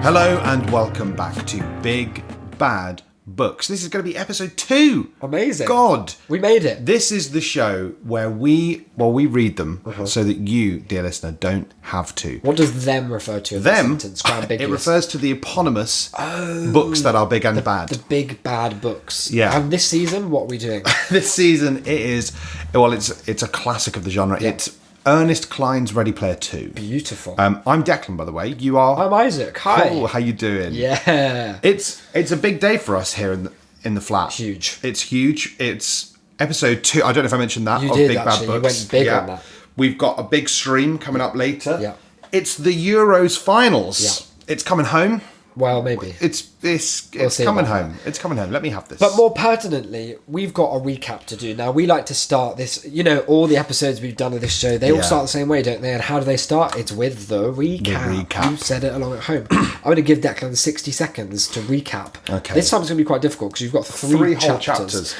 Hello and welcome back to Big Bad Books. This is going to be episode 2. Amazing. God. We made it. This is the show where we read them so that you, dear listener, don't have to. What does them refer to in Them, that sentence? Quite ambiguous. it refers to the eponymous books that are big and bad. The big bad books. Yeah. And this season, what are we doing? This season, it's a classic of the genre. Yeah. It's Ernest Cline's Ready Player 2. Beautiful. I'm Declan, by the way. You are... I'm Isaac. Hi. Cool. How you doing? Yeah. It's a big day for us here in the flat. Huge. It's huge. It's episode 2. I don't know if I mentioned that. You of did, Big actually. Bad You Books. went big on that. We've got a big stream coming up later. Yeah. It's the Euros finals. Yeah. It's coming home. Well, maybe. It's see coming about home. It's coming home. Let me have this. But more pertinently, we've got a recap to do. Now, we like to start this, all the episodes we've done of this show, they all start the same way, don't they? And how do they start? It's with the recap. You said it along at home. I'm going to give Declan 60 seconds to recap. Okay. This time's going to be quite difficult because you've got three whole chapters. chapters.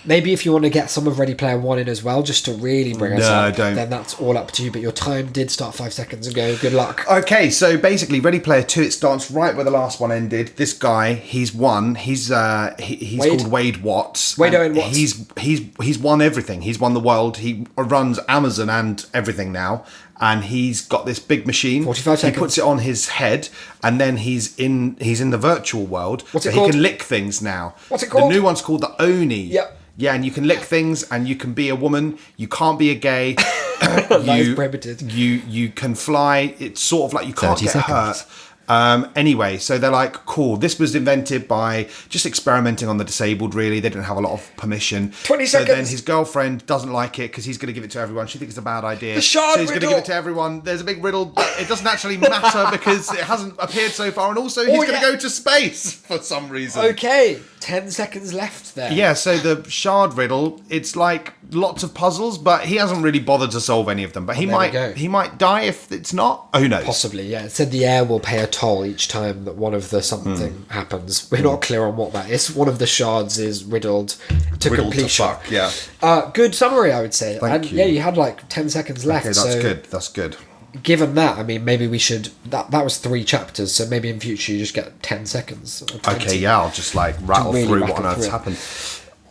Maybe if you want to get some of Ready Player 1 in as well, just to really bring us up, don't. then that's all up to you. But your time did start 5 seconds ago. Good luck. Okay, so basically, Ready Player 2, it starts right where the last one ended. This guy, he's won. He's called Wade Watts. Wade Owen Watts. He's won everything. He's won the world. He runs Amazon and everything now. And he's got this big machine. 45 seconds. He puts it on his head, and then he's in the virtual world. What's it so called? He can lick things now. What's it called? The new one's called the Oni. Yep. Yeah, and you can lick things, and you can be a woman. You can't be a gay. Life prohibited. You can fly. It's sort of like you can't 30 get seconds. hurt. Anyway, so they're like, cool, this was invented by just experimenting on the disabled, really. They didn't have a lot of permission. 20 so seconds. then his girlfriend doesn't like it because he's going to give it to everyone. She thinks it's a bad idea. The shard so he's going to riddle. give it to everyone. There's a big riddle, but it doesn't actually matter because it hasn't appeared so far. And also, he's going to go to space for some reason. Okay, 10 seconds left there. Yeah, so the shard riddle, it's like lots of puzzles, but he hasn't really bothered to solve any of them. But there we go. he might die if it's not. Who knows? Possibly, yeah. It said the air will pay a toll each time that one of the something happens. We're not clear on what that is. One of the shards is riddled to Riddle to completion. fuck, yeah. Good summary, I would say. Thank you. Yeah, you had like 10 seconds left. Okay, that's so good. That's good. Given that, I mean, maybe we should... That was 3 chapters, so maybe in future you just get 10 seconds. Or 20. Okay, yeah, I'll just like rattle really through rattle what on earth's through it. happened.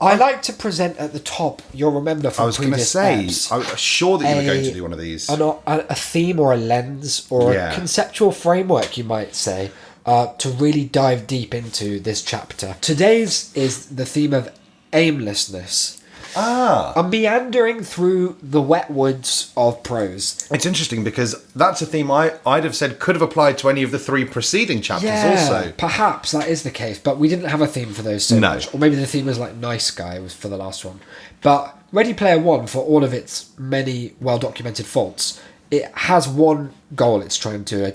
I like to present at the top, you'll remember from I was going to previous say, eps, I was sure that you were going to do one of these. a theme or a lens or Yeah. a conceptual framework, you might say, to really dive deep into this chapter. Today's is the theme of aimlessness. I'm meandering through the wet woods of prose. It's interesting because that's a theme I'd have said could have applied to any of the 3 preceding chapters also. Perhaps that is the case, but we didn't have a theme for those so No. much. Or maybe the theme was like Nice Guy was for the last one. But Ready Player 1, for all of its many well-documented faults, it has one goal it's trying to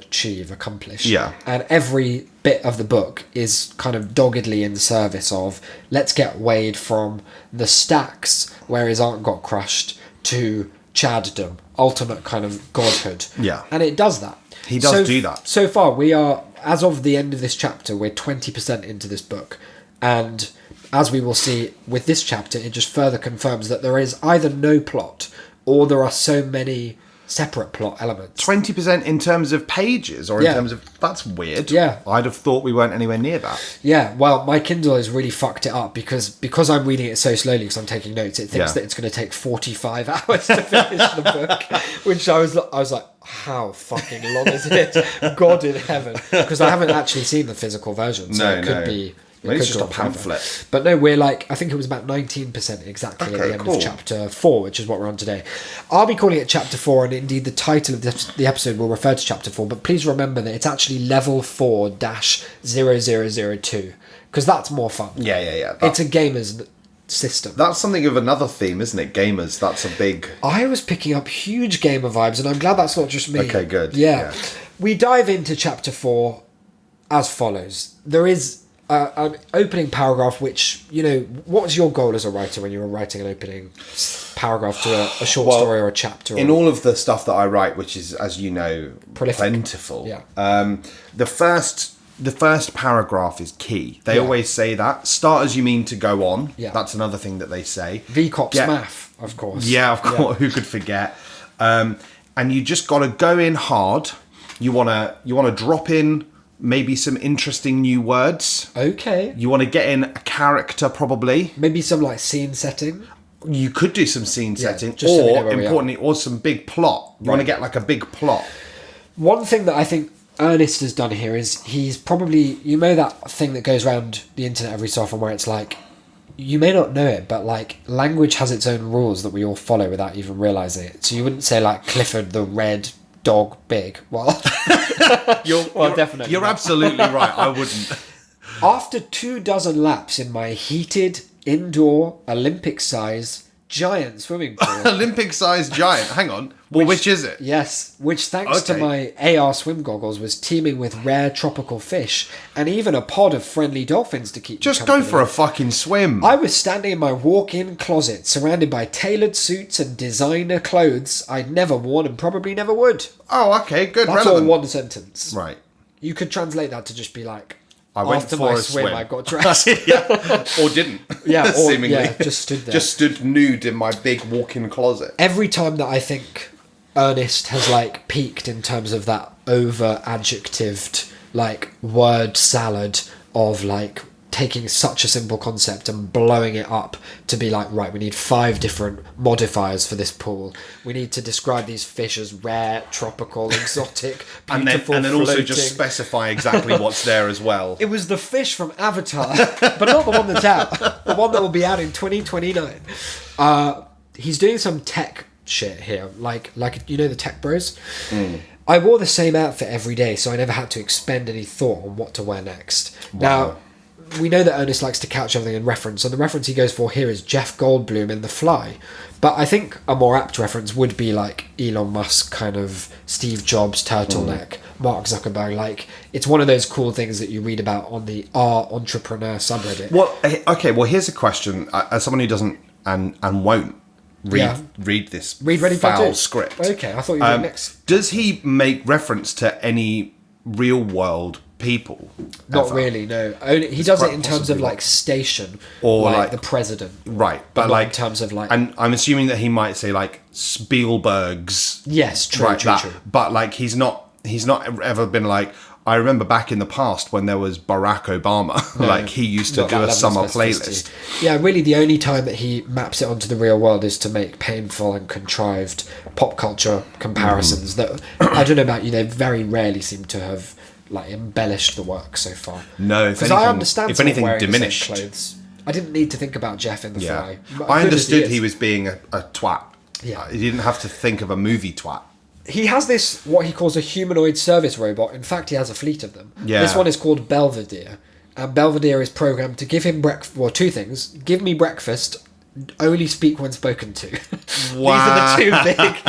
accomplish. Yeah. And every bit of the book is kind of doggedly in service of, let's get Wade from the stacks where his aunt got crushed to Chaddom, ultimate kind of godhood. Yeah. And it does that. He does do that. So far, we are, as of the end of this chapter, we're 20% into this book. And as we will see with this chapter, it just further confirms that there is either no plot or there are so many separate plot elements. 20% in terms of pages or in terms of... That's weird. Yeah. I'd have thought we weren't anywhere near that. Yeah, well, my Kindle has really fucked it up because I'm reading it so slowly because I'm taking notes. It thinks that it's going to take 45 hours to finish the book, which I was like, how fucking long is it? God in heaven. Because I haven't actually seen the physical version, so it could be... Maybe it's just a go on pamphlet. forever. But no, we're like, I think it was about 19% exactly at the end of chapter 4, which is what we're on today. I'll be calling it chapter 4, and indeed the title of the episode will refer to chapter 4, but please remember that it's actually level 4-0002, because that's more fun. Yeah. It's a gamer's system. That's something of another theme, isn't it? Gamers, that's a big... I was picking up huge gamer vibes, and I'm glad that's not just me. Okay, good. Yeah. We dive into chapter 4 as follows. There is an opening paragraph which, what's your goal as a writer when you're writing an opening paragraph to a short story or a chapter? In all of the stuff that I write, which is, as you know, prolific. Plentiful, Yeah. The first paragraph is key. They always say that. Start as you mean to go on. Yeah. That's another thing that they say. VCOPS math, of course. Yeah, of course. Yeah. Who could forget? And you just got to go in hard. You want to drop in maybe some interesting new words. Okay. You want to get in a character, probably. Maybe some like scene setting. You could do some scene setting, just so we know or where we are. importantly, or some big plot. You want to get like a big plot. One thing that I think Ernest has done here is he's probably, you know, that thing that goes around the internet every so often where it's like, you may not know it, but like language has its own rules that we all follow without even realizing it. So you wouldn't say like Clifford the red dog big. Well, definitely. You're absolutely right. I wouldn't. After 24 laps in my heated indoor Olympic size giant swimming pool. Olympic-sized giant. Hang on. Well, which is it? Yes, which thanks to my AR swim goggles was teeming with rare tropical fish and even a pod of friendly dolphins to keep me Just go company. for a fucking swim. I was standing in my walk-in closet surrounded by tailored suits and designer clothes I'd never worn and probably never would. Oh, okay. Good. That's Relevant. all one sentence. Right. You could translate that to just be like, I went after for my a swim, swim. I got dressed. Yeah. Or didn't. Yeah, or, seemingly. yeah, just stood there. Just stood nude in my big walk-in closet. Every time that I think Ernest has like peaked in terms of that over adjectived like word salad of like taking such a simple concept and blowing it up to be like, right, we need 5 different modifiers for this pool. We need to describe these fish as rare, tropical, exotic, beautiful, and then also floating. just specify exactly what's there as well. It was the fish from Avatar, but not the one that's out. The one that will be out in 2029. He's doing some tech shit here, like you know the tech bros. I wore the same outfit every day, so I never had to expend any thought on what to wear next. Wow. Now, we know that Ernest likes to couch everything in reference, and the reference he goes for here is Jeff Goldblum in The Fly. But I think a more apt reference would be like Elon Musk kind of Steve Jobs turtleneck, Mark Zuckerberg. Like, it's one of those cool things that you read about on the R Entrepreneur subreddit. Well, okay. Well, here's a question. As someone who doesn't and won't read this Read Ready Player foul Two. script. Okay, I thought you were next. Does he make reference to any real world people? Not ever? really, no. Only he does it quite in terms of possibly like station or like like the president, Right, but but not like in terms of like. and I'm assuming that he might say like Spielberg's. Yes, true, right, true, that, true. But like he's not ever been like, I remember back in the past when there was Barack Obama, like he used to Not do that a level summer of specificity. playlist. Yeah, really, the only time that he maps it onto the real world is to make painful and contrived pop culture comparisons. That I don't know about you, they very rarely seem to have like embellished the work so far. No, if because I anything- understand if someone anything, wearing the same diminished. clothes. I didn't need to think about Jeff in The Yeah, Fly. But I good as understood is. he was being a twat. Yeah. He didn't have to think of a movie twat. He has this, what he calls a humanoid service robot. In fact, he has a fleet of them. Yeah. This one is called Belvedere. And Belvedere is programmed to give him breakfast. Well, 2 things. Give me breakfast, only speak when spoken to. Wow. These are the 2 big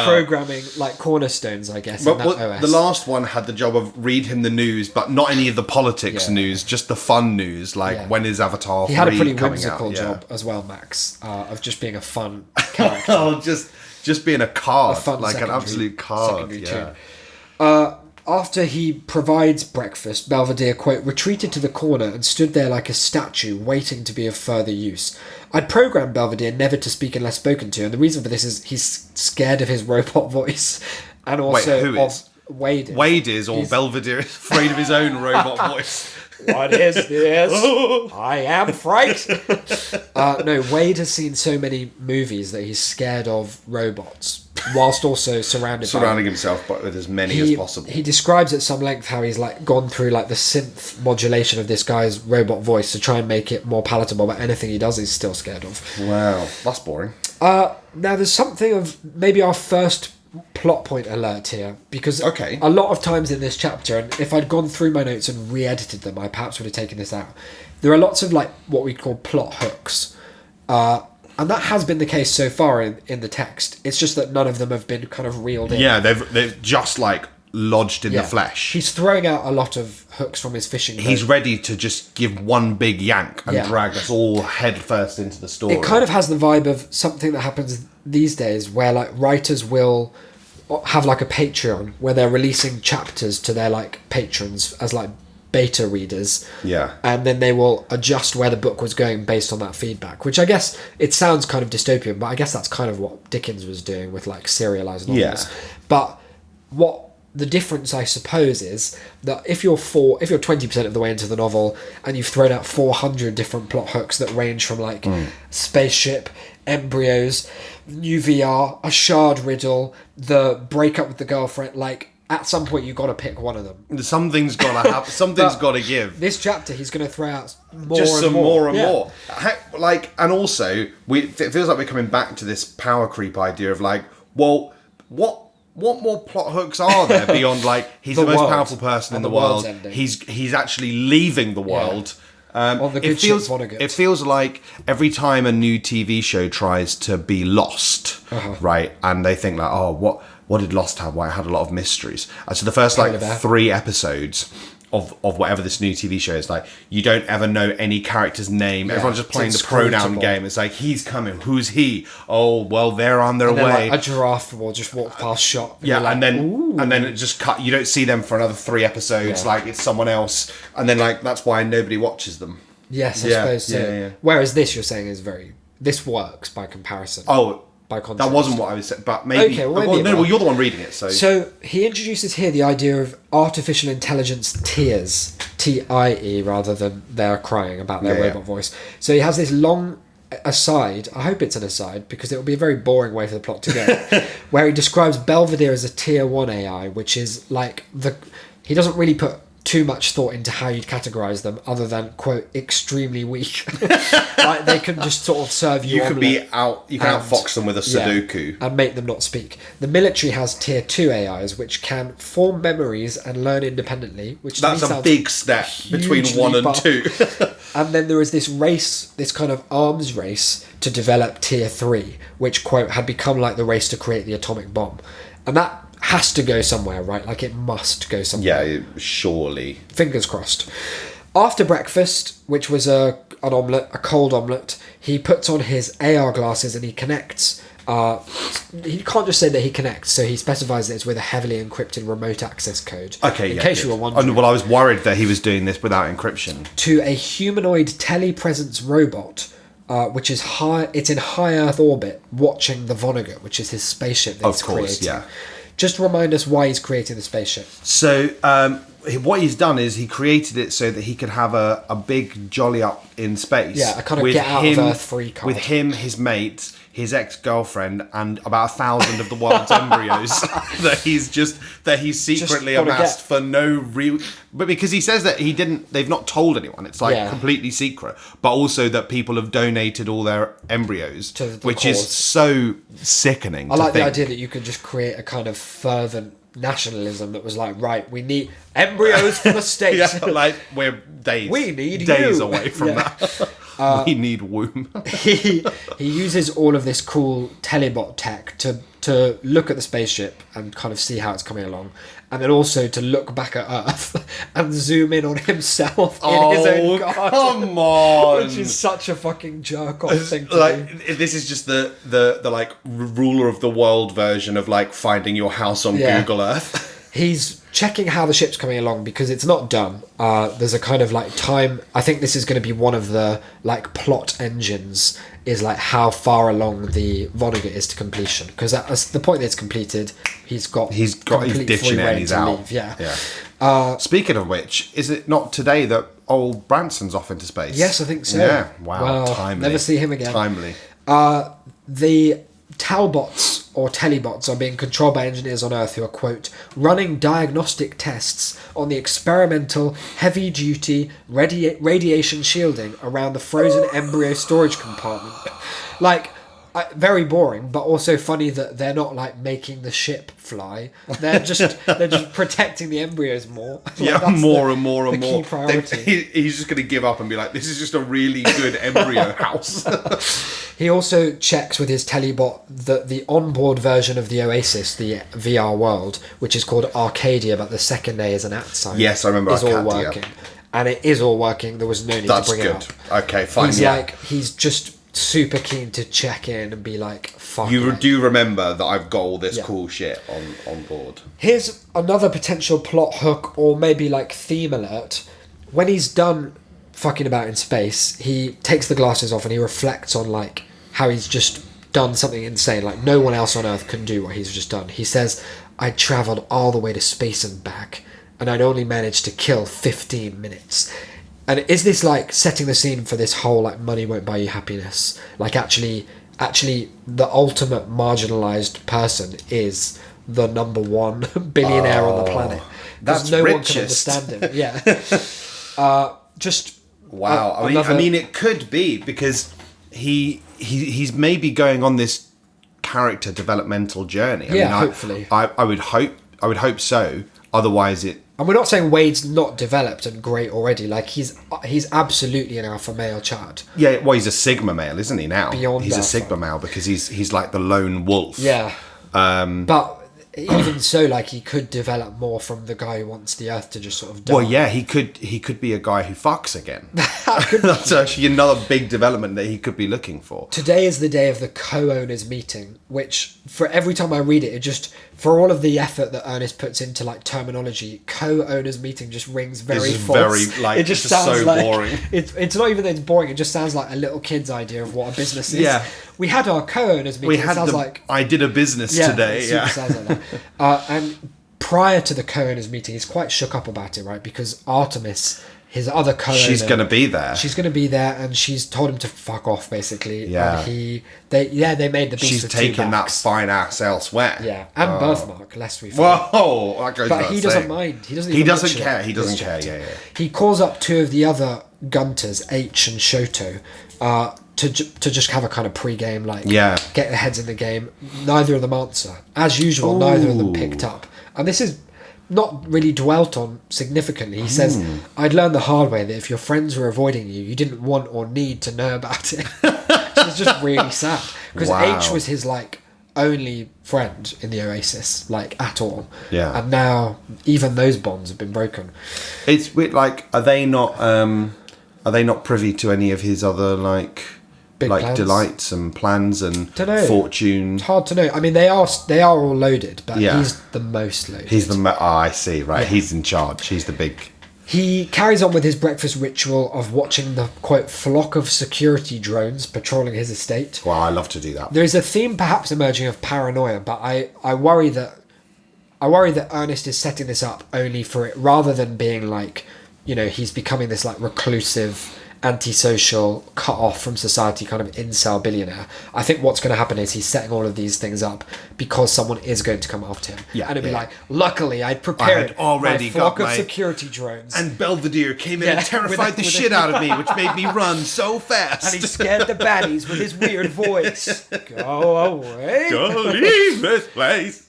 programming, like, cornerstones, I guess, in But that OS. the last one had the job of read him the news, but not any of the politics Yeah. news, just the fun news, like Yeah. when is Avatar 3 He had a pretty coming whimsical out? Yeah. job as well, Max, of just being a fun character. Oh, just being a card, A fun like an secondary- absolute card. secondary Yeah. tune. After he provides breakfast, Belvedere, quote, retreated to the corner and stood there like a statue, waiting to be of further use. I'd programmed Belvedere never to speak unless spoken to, and the reason for this is he's scared of his robot voice, and also who of is? Wade. Wade is, or Belvedere is afraid of his own robot voice. What is this? I am fright. No, Wade has seen so many movies that he's scared of robots, whilst also Surrounding himself but with as many as possible. He describes at some length how he's like gone through like the synth modulation of this guy's robot voice to try and make it more palatable, but anything he does he's still scared of. Wow, that's boring. Now there's something of maybe our first plot point alert here, because Okay. a lot of times in this chapter, and if I'd gone through my notes and re-edited them, I perhaps would have taken this out. There are lots of like what we call plot hooks, and that has been the case so far in the text. It's just that none of them have been kind of reeled in. Yeah, they've just like lodged in the flesh. He's throwing out a lot of hooks from his fishing boat. He's ready to just give one big yank and Yeah. drag us all head first into the story. It kind of has the vibe of something that happens these days where like writers will have like a Patreon where they're releasing chapters to their like patrons as like beta readers. Yeah. And then they will adjust where the book was going based on that feedback, which I guess it sounds kind of dystopian, but I guess that's kind of what Dickens was doing with like serialized novels. Yeah. But what the difference, I suppose, is that if you're 20% of the way into the novel and you've thrown out 400 different plot hooks that range from like spaceship, embryos, new VR, a shard riddle, the breakup with the girlfriend, like at some point you've got to pick one of them. Something's got to happen. Something's got to give. This chapter, he's going to throw out more just and some more and more. Like, and also, it feels like we're coming back to this power creep idea of like, well, what more plot hooks are there beyond like he's the most powerful person in the world? He's actually leaving the world. It feels like every time a new TV show tries to be Lost, right, and they think like, oh, what did Lost have? Well, it had a lot of mysteries. And so the first like 3 episodes of whatever this new TV show is, like, you don't ever know any character's name. Everyone's just playing the pronoun game. It's like, he's coming. Who's he? Oh, well, they're on their way. Like, a giraffe will just walk past shot. Yeah, like, and then it just cut. You don't see them for another 3 episodes. Yeah. Like, it's someone else. And then, like, that's why nobody watches them. Yes, I suppose so. Yeah. Whereas this, you're saying, this works by comparison. Oh, by contrast. That wasn't what I was saying, but maybe... Okay, well, you're the one reading it, so... So, he introduces here the idea of artificial intelligence tiers, T-I-E, rather than they're crying about their robot voice. So he has this long aside, I hope it's an aside, because it will be a very boring way for the plot to go, where he describes Belvedere as a tier 1 AI, which is like he doesn't really put too much thought into how you'd categorize them other than, quote, extremely weak. Like, they can just sort of serve you you can outfox them with a Sudoku and make them not speak. The military has tier 2 AIs which can form memories and learn independently, which that's a big step between 1 and 2. And then there is this kind of arms race to develop tier 3, which, quote, had become like the race to create the atomic bomb. And that has to go somewhere, right? Like, it must go somewhere. Yeah, surely. Fingers crossed. After breakfast, which was a cold omelette, he puts on his AR glasses and he connects. He can't just say that he connects, so he specifies that it's with a heavily encrypted remote access code. Okay, in case you were wondering. Well, I was worried that he was doing this without encryption. To a humanoid telepresence robot, which is it's in high Earth orbit, watching the Vonnegut, which is his spaceship that he's creating. Yeah. Just remind us why he's creating the spaceship. So, what he's done is he created it so that he could have a big jolly up in space. Yeah, a kind of get out of Earth free card. With him, his mate, his ex-girlfriend, and about 1,000 of the world's embryos that he's secretly amassed for no real... But because he says that they've not told anyone, it's like completely secret, but also that people have donated all their embryos, which is so sickening. I like the idea that you could just create a kind of fervent nationalism that was like, right, we need embryos for the state. Yeah, like, we're days away from that. We need womb. he uses all of this cool telebot tech to look at the spaceship and kind of see how it's coming along, and then also to look back at Earth and zoom in on himself in his own garden. Come on, which is such a fucking jerk off thing to do. This is just the like ruler of the world version of like finding your house on Google Earth. He's checking how the ship's coming along because it's not done. There's a kind of like time. I think this is going to be one of the like plot engines, is like how far along the Vonnegut is to completion. Because at the point that it's completed, he's ditching it and he's out. Leave. Yeah. Speaking of which, is it not today that old Branson's off into space? Yes, I think so. Yeah. Wow. Well, timely. Never see him again. Timely. The Talbots or telebots are being controlled by engineers on Earth who are, quote, running diagnostic tests on the experimental heavy-duty radiation shielding around the frozen embryo storage compartment. Like, very boring, but also funny that they're not like making the ship fly. They're just protecting the embryos more. Like, more and more. Key priority. He's just going to give up and be like, this is just a really good embryo house. He also checks with his telebot that the onboard version of the Oasis, the VR world, which is called Arcadia, but the second A is an @sign. Yes, I remember Arcadia. All working. And it is all working. There was no need to bring it up. That's good. Okay, fine. He's just super keen to check in and be like, fuck. You do remember that I've got all this cool shit on board. Here's another potential plot hook, or maybe like theme alert. When he's done fucking about in space, he takes the glasses off and he reflects on like how he's just done something insane. Like, no one else on Earth can do what he's just done. He says, I travelled all the way to space and back, and I'd only managed to kill 15 minutes. And is this, like, setting the scene for this whole, like, money won't buy you happiness? Like, actually, the ultimate marginalised person is the number one billionaire on the planet. That's no richest. one can understand him. Just... Wow. I mean, it could be, because he's maybe going on this character developmental journey. I mean, hopefully. I would hope so. Otherwise, and we're not saying Wade's not developed and great already. Like, he's absolutely an alpha male chad. Yeah, well, he's a sigma male, isn't he? Now Beyond he's alpha. a sigma male because he's like the lone wolf. Yeah. But even so, like, he could develop more from the guy who wants the Earth to just sort of die. Well, yeah, he could be a guy who fucks again. That's actually another big development that he could be looking for. Today is the day of the co-owners meeting, which, for every time I read it, for all of the effort that Ernest puts into, like, terminology, co-owners meeting just rings very false. Very, like, it just it's sounds so like, boring. It's not even that it's boring, it just sounds like a little kid's idea of what a business is. Yeah. We had our co-owners meeting, I did a business today. It Yeah. sounds like that. And prior to the co-owners meeting, he's quite shook up about it, right? Because Artemis, his other co-owner, She's going to be there. She's going to be there, and she's told him to fuck off, basically. Yeah. And they made the beast She's with two taking that backs. fine ass elsewhere. Yeah, and birthmark, lest we forget. Whoa, that goes But without he doesn't saying. mind. He doesn't. He even doesn't mention care. it He in this doesn't care. chapter. Yeah. He calls up two of the other Gunters, H and Shoto, to just have a kind of pre-game, like, get their heads in the game. Neither of them answer. As usual, neither of them picked up. And this is not really dwelt on significantly. He says, I'd learned the hard way that if your friends were avoiding you, you didn't want or need to know about it. It's just really sad. Because Wow. H was his, like, only friend in the Oasis, like, at all. Yeah. And now even those bonds have been broken. It's weird, like, are they not privy to any of his other, like Big plans? delights and plans and Dunno. fortune? It's hard to know. I mean, they are all loaded, but Yeah. he's the most loaded. He's the I see, right. Yeah. He's in charge. He's the big... He carries on with his breakfast ritual of watching the, quote, flock of security drones patrolling his estate. Well, I love to do that. There is a theme perhaps emerging of paranoia, but I worry that Ernest is setting this up only for it, rather than being like, you know, he's becoming this, like, reclusive, antisocial, cut off from society kind of incel billionaire. I think what's going to happen is he's setting all of these things up because someone is going to come after him. Yeah, and it'll be yeah. like, luckily I'd prepared already my flock got of my- security drones. And Belvedere came in Yeah, and terrified the with a- shit out of me, which made me run so fast. And he scared the baddies with his weird voice. Go away. Go leave this place.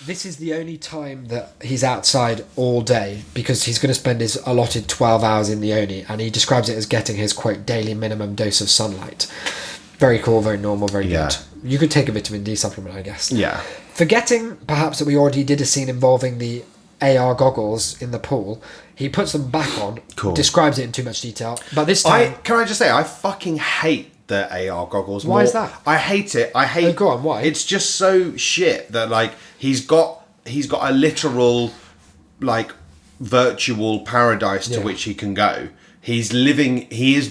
This is the only time that he's outside all day, because he's going to spend his allotted 12 hours in the Oni, and he describes it as getting his, quote, daily minimum dose of sunlight. Very cool, very normal, very Yeah. good. You could take a vitamin D supplement, I guess. Yeah. Forgetting, perhaps, that we already did a scene involving the AR goggles in the pool, he puts them back on, Cool. describes it in too much detail, but this time... Can I just say, I fucking hate the AR goggles. Why is that? I hate it. I hate. Oh, go on, why? It's just so shit that, like, he's got a literal, like, virtual paradise to Yeah. which he can go. He is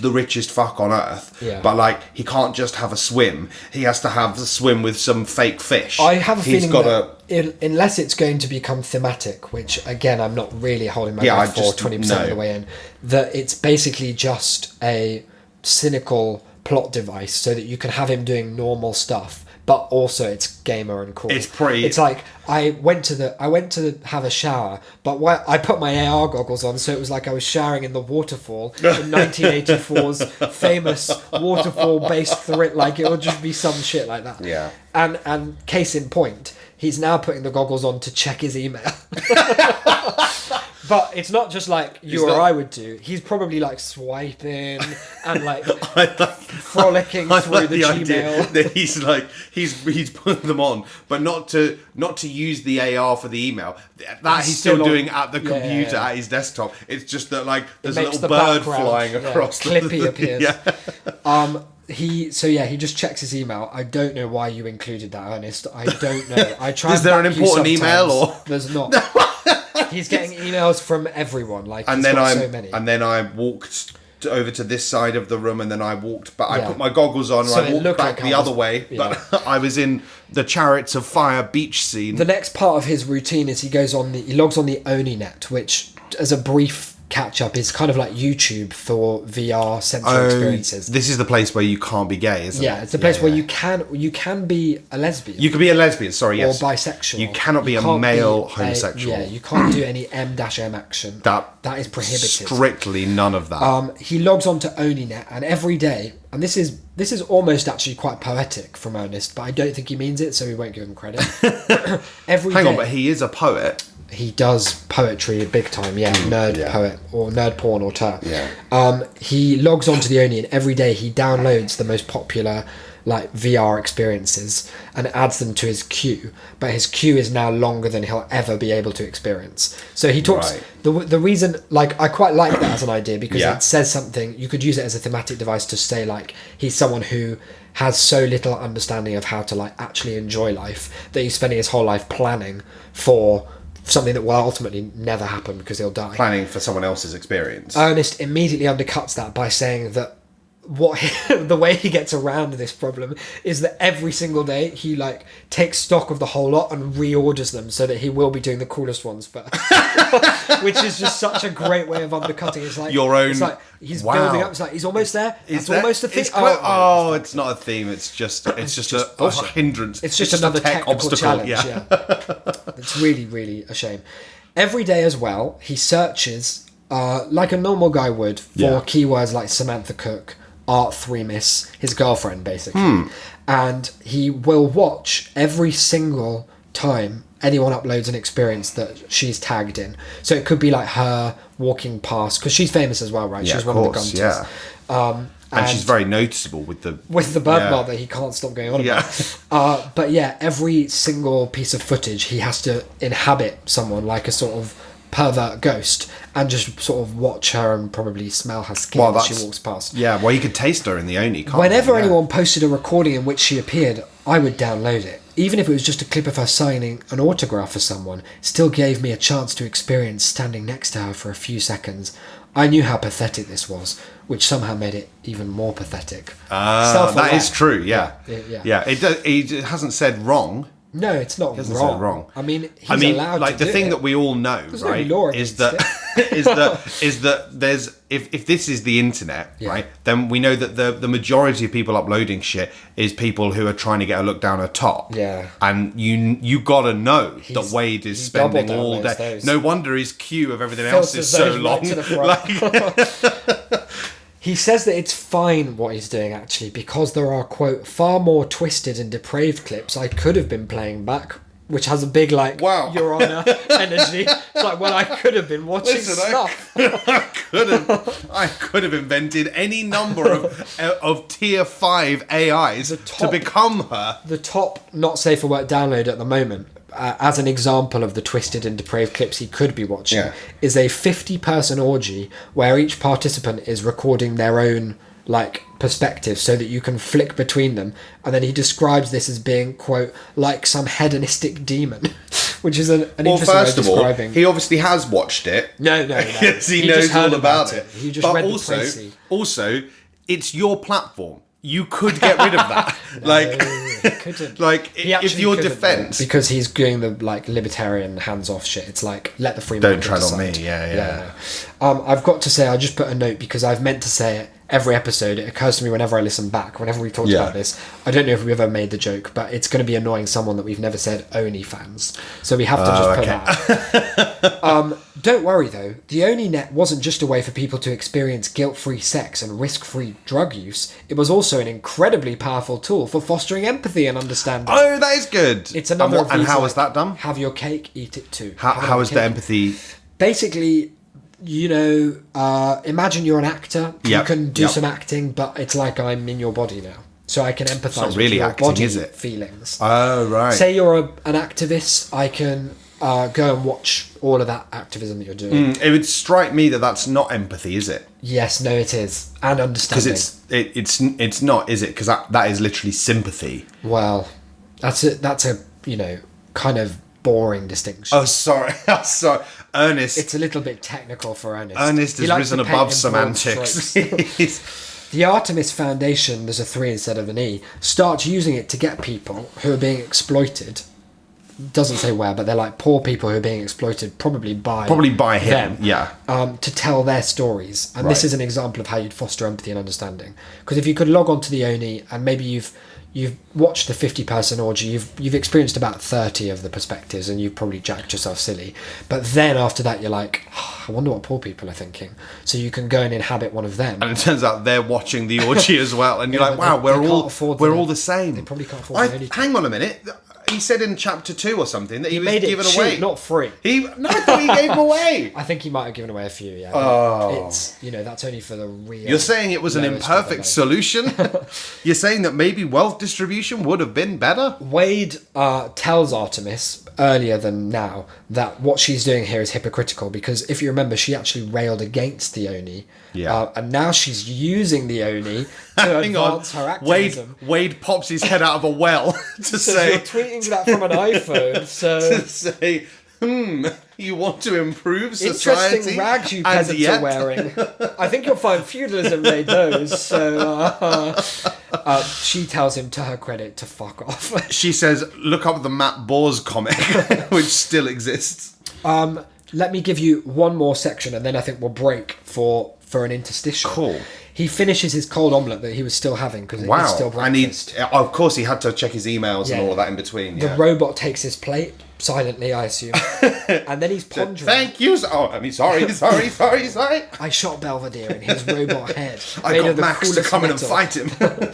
the richest fuck on earth. Yeah. But, like, he can't just have a swim. He has to have a swim with some fake fish. I have a He's feeling got that unless it's going to become thematic, which again I'm not really holding my Yeah, breath I for just- 20% of no. the way in, that it's basically just a cynical plot device so that you can have him doing normal stuff, but also it's gamer and cool. It's pretty- It's like I went to have a shower, but I put my AR goggles on, so it was like I was showering in the waterfall in 1984's famous waterfall-based thrill. Like it would just be some shit like that. Yeah. And case in point, he's now putting the goggles on to check his email. But it's not just like you or not- I would do. He's probably like swiping and like frolicking through the Gmail. that he's putting them on, but not to use the AR for the email. That he's still still on- doing at the yeah, computer yeah. at his desktop. It's just that, like, there's a Makes little the bird background, flying yeah, across. Clippy appears. Yeah. He just checks his email. I don't know why you included that, Ernest. I don't know. I tried. Is there an back you important email, sometimes. or- There's not. He's getting emails from everyone. Like And he's then got so many. I walked over to this side of the room, and then I walked back. I Yeah. put my goggles on, So and I it walked looked back like the I other was- way. yeah. But I was in the Chariots of Fire beach scene. The next part of his routine is he logs on the OniNet, which, as a brief catch up, is kind of like YouTube for VR sensory experiences. This is the place where you can't be gay, isn't it? Yeah, it's the place where yeah. you can be a lesbian. You can be a lesbian, sorry, yes. Or bisexual. You cannot be a can't male be homosexual. Yeah, you can't do any M-M action. That is prohibited. Strictly none of that. He logs on to OniNet, and every day, and this is almost actually quite poetic from Ernest, but I don't think he means it, so we won't give him credit. Hang on, but he is a poet. He does poetry big time, nerd poet or nerd porn auteur. Yeah. He logs onto the Oni, and every day he downloads the most popular like VR experiences and adds them to his queue. But his queue is now longer than he'll ever be able to experience. So he talks. Right. The reason, like, I quite like that as an idea because Yeah. it says something. You could use it as a thematic device to say like he's someone who has so little understanding of how to like actually enjoy life that he's spending his whole life planning for something that will ultimately never happen because he'll die. Planning for someone else's experience. Ernest immediately undercuts that by saying that the way he gets around this problem is that every single day he like takes stock of the whole lot and reorders them so that he will be doing the coolest ones first. Which is just such a great way of undercutting. It's like your own. It's like he's Wow. building up. It's like he's almost there. It's almost a thing. It's not a theme. It's just a bullshit. hindrance. It's just another a tech technical obstacle. challenge. Yeah. It's really, really a shame. Every day as well, he searches like a normal guy would for Yeah. keywords like Samantha Cook, Art 3 Miss, his girlfriend, basically. And he will watch every single time anyone uploads an experience that she's tagged in. So it could be like her walking past, because she's famous as well, right? Yeah, she's of one course, of the Gunters. yeah. And she's very noticeable with the birthmark that he can't stop going on about. But yeah, every single piece of footage, he has to inhabit someone like a sort of pervert ghost and just sort of watch her and probably smell her skin as she walks past. Yeah, well, you could taste her in the Oni, can't Whenever you? Yeah. anyone posted a recording in which she appeared, I would download it. Even if it was just a clip of her signing an autograph for someone, it still gave me a chance to experience standing next to her for a few seconds. I knew how pathetic this was, which somehow made it even more pathetic. That is true, yeah. Yeah. It hasn't said wrong. No, it's not Hasn't wrong. said wrong. I mean, he's allowed like to the do thing it. that we all know, There's no right? law Is against that is that there's if this is the internet, right? Then we know that the majority of people uploading shit is people who are trying to get a look down her top. Yeah. And you gotta know that Wade is spending double all day. downloads those. No wonder his queue of everything else is Filters so those long. right to the front. He says that it's fine what he's doing, actually, because there are, quote, far more twisted and depraved clips I could have been playing back, which has a big, like, Wow. Your Honour energy. It's like, well, I could have been watching stuff. I could have invented any number of tier 5 AIs to become her. The top not safe for work download at the moment, as an example of the twisted and depraved clips he could be watching, is a 50-person orgy where each participant is recording their own like perspective so that you can flick between them, and then he describes this as being, quote, like some hedonistic demon, which is an interesting way of describing. All, he obviously has watched it. No. Yes, he knows just heard all about it. He just read the précis. Also, it's your platform. You could get rid of that. Couldn't. Like, He if actually your couldn't, defense, though, because he's doing the like libertarian hands-off shit. It's like, let the free market don't tread on me. decide. Yeah. I've got to say, I just put a note because I've meant to say it every episode. It occurs to me whenever I listen back, whenever we talked about this. I don't know if we've ever made the joke, but it's going to be annoying someone that we've never said Oni fans. So we have to just put that out. Don't worry though, the OniNet wasn't just a way for people to experience guilt-free sex and risk-free drug use. It was also an incredibly powerful tool for fostering empathy and understanding. Oh, that is good. It's another of And these, how like, was that done? Have your cake, eat it too. How is the empathy? Basically, you know, imagine you're an actor. You Yep, can do yep. some acting, but it's like I'm in your body now. So I can empathise not with really your acting, body is it? feelings. Oh, right. Say you're an activist, I can go and watch all of that activism that you're doing. It would strike me that that's not empathy, is it? Yes, no, it is. And understanding. Because it's not, is it? Because that is literally sympathy. Well, that's a you know, kind of boring distinction. Oh, sorry. Sorry. Ernest. It's a little bit technical for Ernest. Ernest He has likes risen to paint above in broad semantics. strokes. The Artemis Foundation, there's a 3 instead of an E, starts using it to get people who are being exploited. Doesn't say where, but they're like poor people who are being exploited, probably by him. them, Yeah. to tell their stories. And this Right. is an example of how you'd foster empathy and understanding. Because if you could log on to the Oni and maybe you've watched the 50-person orgy, you've experienced about 30 of the perspectives, and you've probably jacked yourself silly. But then after that, you're like, oh, I wonder what poor people are thinking. So you can go and inhabit one of them. And it turns out they're watching the orgy as well, and you're like, wow, we're all the same. They probably can't afford the Oni. Hang on a minute. He said in chapter 2 or something that he was made it given cheap, away, not free. No, I thought he gave them away. I think he might have given away a few. Yeah. Oh. It's that's only for the real. You're saying it was an lowest of the imperfect low. solution? You're saying that maybe wealth distribution would have been better? Wade tells Artemis earlier than now that what she's doing here is hypocritical, because if you remember, she actually railed against the Oni. Yeah. And now she's using the Oni to advance her activism. Wade pops his head out of a well to So say... you're tweeting that from an iPhone, so... to say, you want to improve society? Interesting rags you and peasants yet- are wearing. I think you'll find feudalism made those. So she tells him, to her credit, to fuck off. She says, look up the Matt Bors comic, which still exists. Let me give you one more section, and then I think we'll break for an interstitial. Cool. He finishes his cold omelette that he was still having because Wow. it's still And breakfast. of course, he had to check his emails Yeah. and all of that in between. The Yeah. robot takes his plate silently, I assume, and then he's pondering. Thank you. Sorry. I shot Belvedere in his robot head. I made got of the Max to coolest come in and metal. fight him.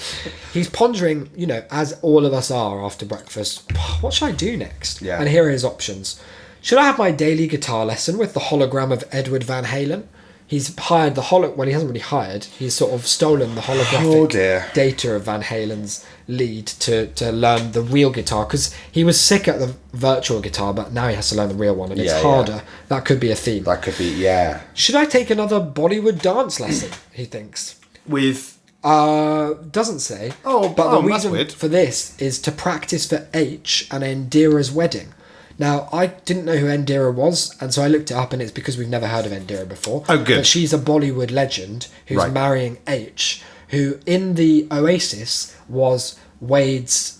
He's pondering, as all of us are after breakfast, what should I do next? Yeah. And here are his options. Should I have my daily guitar lesson with the hologram of Edward Van Halen? He's hired the well, he hasn't really hired. He's sort of stolen the holographic data of Van Halen's lead to learn the real guitar, because he was sick at the virtual guitar, but now he has to learn the real one, and it's harder. That could be a theme. That could be, yeah. Should I take another Bollywood dance lesson? He thinks. With... Doesn't say. Oh, but the that's reason weird. for this is to practice for H and Indira's wedding. Now, I didn't know who Indira was, and so I looked it up, and it's because we've never heard of Indira before. Oh, good. But she's a Bollywood legend who's Right. marrying H, who in the Oasis was Wade's,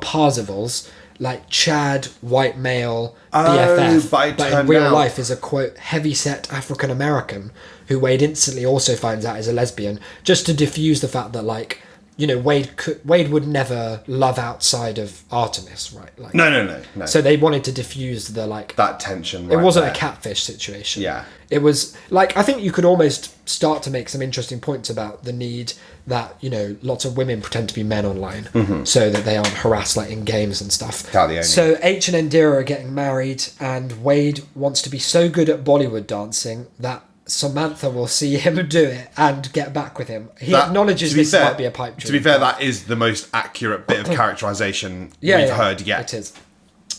Parzival's, like Chad, white male, BFF, but it but in turned real out- life is a, quote, heavy-set African-American, who Wade instantly also finds out is a lesbian, just to diffuse the fact that, like, Wade would never love outside of Artemis, right? Like, No. so they wanted to diffuse the, like... that tension. It wasn't there. a catfish situation. Yeah. It was, like, I think you could almost start to make some interesting points about the need that, lots of women pretend to be men online so that they aren't harassed, like, in games and stuff. Can't the only- So H and Indira are getting married, and Wade wants to be so good at Bollywood dancing that Samantha will see him do it and get back with him. He acknowledges this might be a pipe dream. To be fair, that is the most accurate bit of characterization we've heard yet. It is.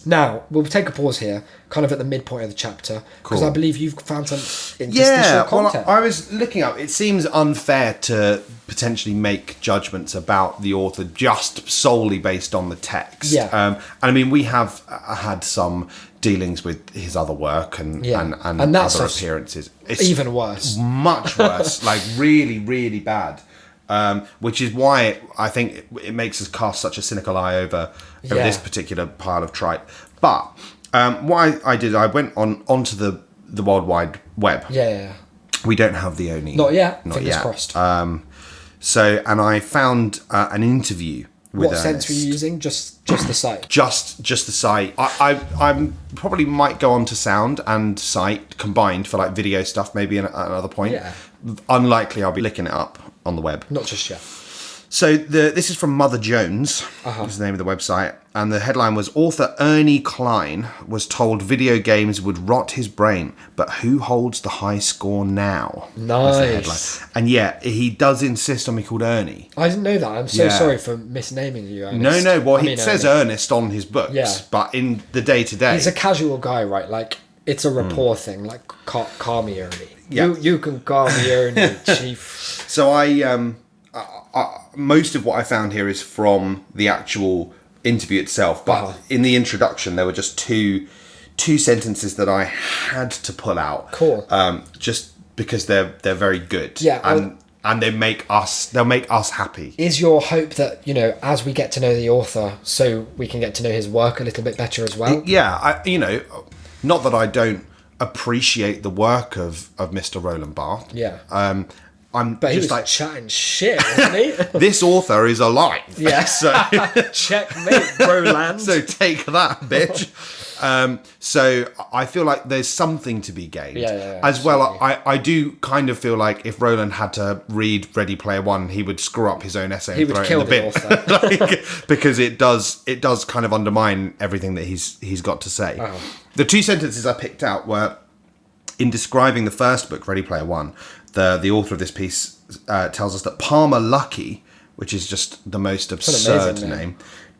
Now, we'll take a pause here, kind of at the midpoint of the chapter, because I believe you've found some interstitial content. Well, I was looking up. It seems unfair to potentially make judgments about the author just solely based on the text. Yeah. And I mean, we have had some dealings with his other work and And that's other just appearances. It's even worse. much worse, like really, really bad. Which is why I think it makes us cast such a cynical eye over this particular pile of tripe. But what I did, I went onto the World Wide Web. Yeah. We don't have the Oni. Not yet. Fingers crossed. And I found an interview with What Ernest. sense were you using? Just the site. Just the site. I probably might go on to sound and site combined for like video stuff maybe at another point. Yeah. Unlikely I'll be licking it up on the web. Not just yet. So this is from Mother Jones, is the name of the website, and the headline was, author Ernie Klein was told video games would rot his brain, but who holds the high score now? Was the headline. Nice. And yeah, he does insist on being called Ernie. I didn't know that. I'm so Yeah. sorry for misnaming you, Ernest. No, well, I he mean, says Ernest. Ernest on his books, Yeah. but in the day-to-day... He's a casual guy, right? Like, it's a rapport thing. Like, call me Ernie. Yeah. You can call me Ernie, chief. So I most of what I found here is from the actual interview itself, but in the introduction there were just two sentences that I had to pull out. Cool. Just because they're very good. Yeah. And they'll make us happy. Is your hope that, as we get to know the author, so we can get to know his work a little bit better as well? Yeah, not that I don't appreciate the work of Mr. Roland Barthes. Yeah. But he was like chatting shit, wasn't he? This author is alive. Yeah. So checkmate, Roland. So take that, bitch. So I feel like there's something to be gained. Yeah, as well, I do kind of feel like if Roland had to read Ready Player One, he would screw up his own essay. He would kill the author. Because it does kind of undermine everything that he's got to say. Oh. The two sentences I picked out were, in describing the first book, Ready Player One, the author of this piece tells us that Palmer Luckey, which is just the most absurd name,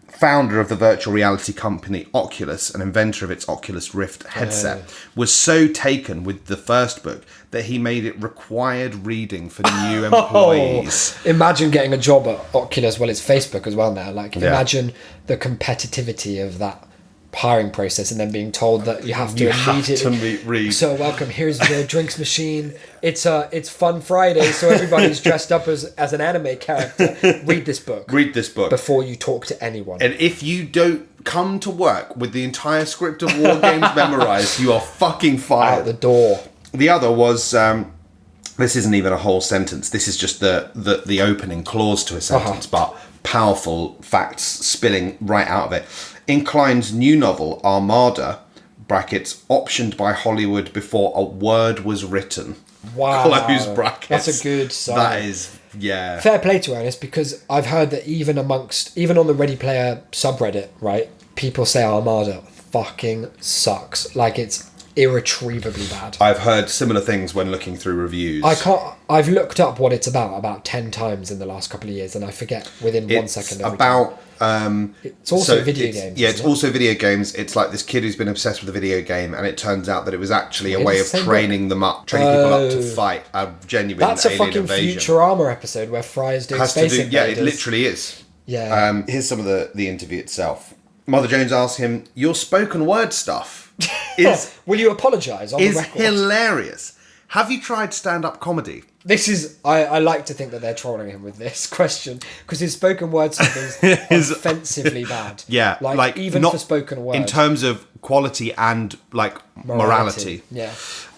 founder of the virtual reality company Oculus and inventor of its Oculus Rift headset, was so taken with the first book that he made it required reading for new employees. Imagine getting a job at Oculus. Well, it's Facebook as well now. Imagine the competitivity of that hiring process and then being told that you have to immediately read. So welcome, here's the drinks machine. It's Fun Friday, so everybody's dressed up as an anime character. Read this book before you talk to anyone. And if you don't come to work with the entire script of War Games memorized, you are fucking fired. Out the door. The other was this isn't even a whole sentence, this is just the opening clause to a sentence, but powerful facts spilling right out of it. In Klein's new novel, Armada, brackets, optioned by Hollywood before a word was written. Wow. Close brackets. That's a good sign. That is, yeah. Fair play to Ernest, because I've heard that even on the Ready Player subreddit, right, people say Armada fucking sucks. It's irretrievably bad. I've heard similar things when looking through reviews. I've looked up what it's about 10 times in the last couple of years, and I forget within 1 second. It's also video games. Yeah, it's also video games. It's like this kid who's been obsessed with a video game, and it turns out that it was actually a way of training people up to fight a genuine alien invasion. That's a fucking Futurama episode where Fry is doing Space Invaders. Yeah, it literally is. Yeah. Here's some of the interview itself. Mother Jones asks him, "Your spoken word stuff is will you apologise on the record?" Hilarious. Have you tried stand-up comedy? This is... I like to think that they're trolling him with this question, because his spoken word stuff is offensively bad. Yeah. Even for spoken word. In terms of quality and, morality. Yeah.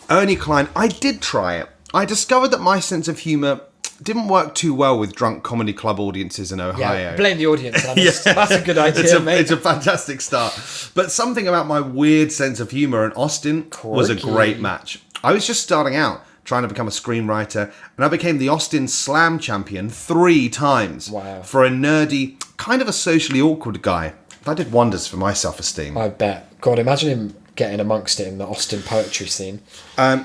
Ernie Klein, I did try it. I discovered that my sense of humour didn't work too well with drunk comedy club audiences in Ohio. Yeah, blame the audience. Yeah. That's a good idea, mate. It's a fantastic start. But something about my weird sense of humour in Austin was a great match. I was just starting out, trying to become a screenwriter, and I became the Austin Slam champion 3 times. Wow. For a nerdy, kind of a socially awkward guy. That did wonders for my self-esteem. I bet. God, imagine him getting amongst it in the Austin poetry scene.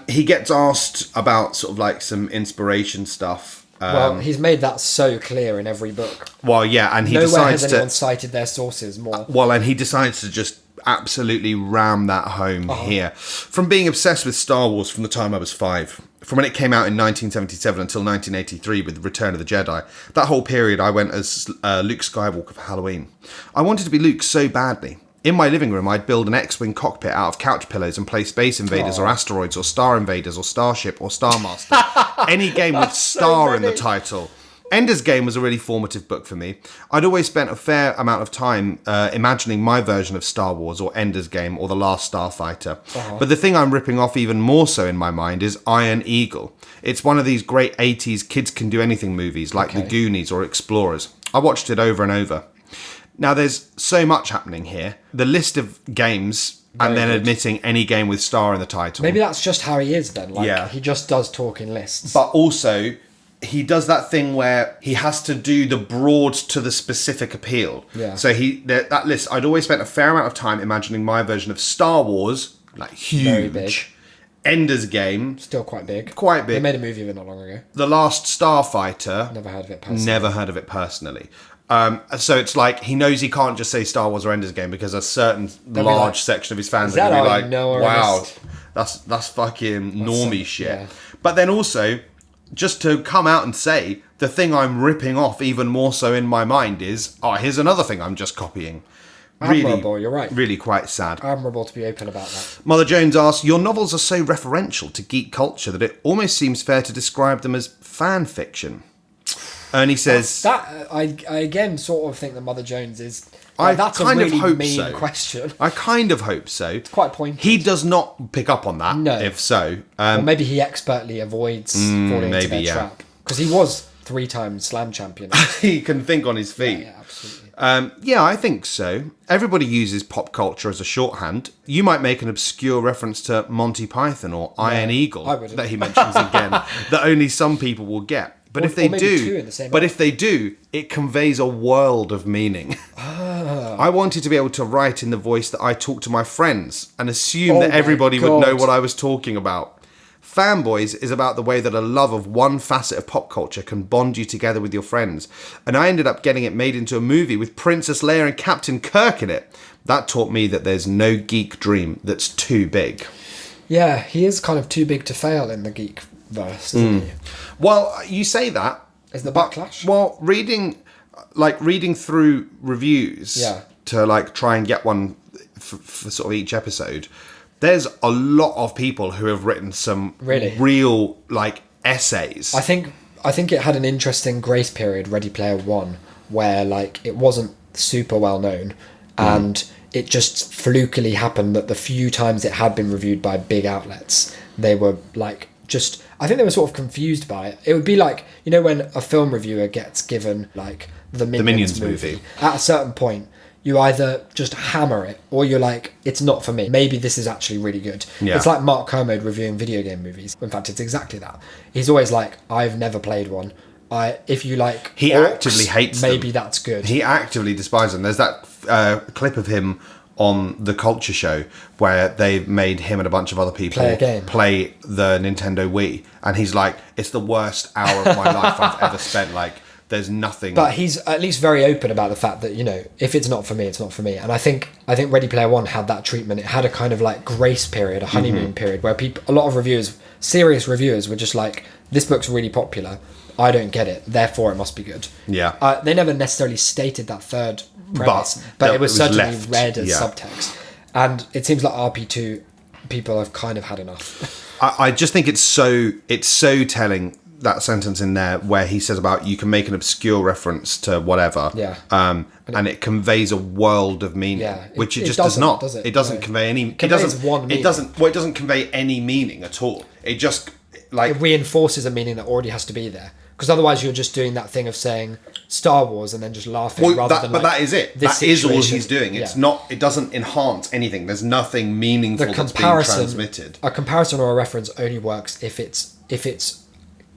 He gets asked about sort of some inspiration stuff. Well, he's made that so clear in every book. Well, yeah, and he Nowhere decides has anyone cited their sources more. Well, and he decides to just absolutely ram that home here. From being obsessed with Star Wars from the time I was 5, from when it came out in 1977 until 1983 with Return of the Jedi, that whole period I went as Luke Skywalker for Halloween. I wanted to be Luke so badly. In my living room, I'd build an X-Wing cockpit out of couch pillows and play Space Invaders or Asteroids or Star Invaders or Starship or Star Master. Any game with Star in the title. Ender's Game was a really formative book for me. I'd always spent a fair amount of time imagining my version of Star Wars or Ender's Game or The Last Starfighter. But the thing I'm ripping off even more so in my mind is Iron Eagle. It's one of these great 80s kids can do anything movies like The Goonies or Explorers. I watched it over and over. Now there's so much happening here. The list of games... And then admitting any game with Star in the title. Maybe that's just how he is then. He just does talk in lists. But also... he does that thing where he has to do the broad to the specific appeal. Yeah. So that list, I'd always spent a fair amount of time imagining my version of Star Wars, huge. Very big. Ender's Game. Still quite big. Quite big. They made a movie of it not long ago. The Last Starfighter. Never heard of it personally. Never heard of it personally. So it's he knows he can't just say Star Wars or Ender's Game because a certain large section of his fans are going to be wow, that's fucking normie shit. Yeah. But then also... just to come out and say the thing I'm ripping off even more so in my mind is, here's another thing I'm just copying. Admirable, you're right. Really quite sad. Admirable to be open about that. Mother Jones asks, your novels are so referential to geek culture that it almost seems fair to describe them as fan fiction. Ernie says... I again sort of think that Mother Jones is... that's a really hope mean so. question. I kind of hope so. It's quite pointed. He does not pick up on that, No. if so. Or maybe he expertly avoids falling into their trap. Because he was 3-time Slam champion. He can think on his feet. Yeah, absolutely. I think so. Everybody uses pop culture as a shorthand. You might make an obscure reference to Monty Python or Iron Eagle I wouldn't. that he mentions again, that only some people will get. But if they maybe two in the same if they do, it conveys a world of meaning. I wanted to be able to write in the voice that I talk to my friends and assume that everybody would know what I was talking about. Fanboys is about the way that a love of one facet of pop culture can bond you together with your friends. And I ended up getting it made into a movie with Princess Leia and Captain Kirk in it. That taught me that there's no geek dream that's too big. Yeah, he is kind of too big to fail in the geek verse, isn't he? Well, you say that. Is the backlash? Well, reading through reviews to try and get one for sort of each episode, there's a lot of people who have written some real essays. I think it had an interesting grace period, Ready Player One, where it wasn't super well known, and it just flukily happened that the few times it had been reviewed by big outlets, they were I think they were sort of confused by it. It would be when a film reviewer gets given the Minions movie. At a certain point, you either just hammer it or you're it's not for me. Maybe this is actually really good. Yeah. It's like Mark Kermode reviewing video game movies. In fact, it's exactly that. He's always I've never played one. If you he orcs, actively hates them. Maybe that's good. He actively despises them. There's that clip of him on the Culture Show where they made him and a bunch of other people play the Nintendo Wii, and he's it's the worst hour of my life I've ever spent. There's nothing. But he's at least very open about the fact that if it's not for me, it's not for me. And I think Ready Player One had that treatment. It had a kind of grace period, a honeymoon period, where a lot of reviewers, serious reviewers, were just this book's really popular. I don't get it, therefore it must be good. Yeah. They never necessarily stated that third premise, but it was certainly read as subtext. And it seems like RP2 people have kind of had enough. I just think it's so telling, that sentence in there where he says about you can make an obscure reference to whatever, and it conveys a world of meaning, which it just does not. Does it? It doesn't convey any. It doesn't convey any meaning at all. It just it reinforces a meaning that already has to be there. Because otherwise, you're just doing that thing of saying Star Wars and then just laughing. But that is it. That is all he's doing. It's not. It doesn't enhance anything. There's nothing meaningful that's being transmitted. A comparison or a reference only works if it's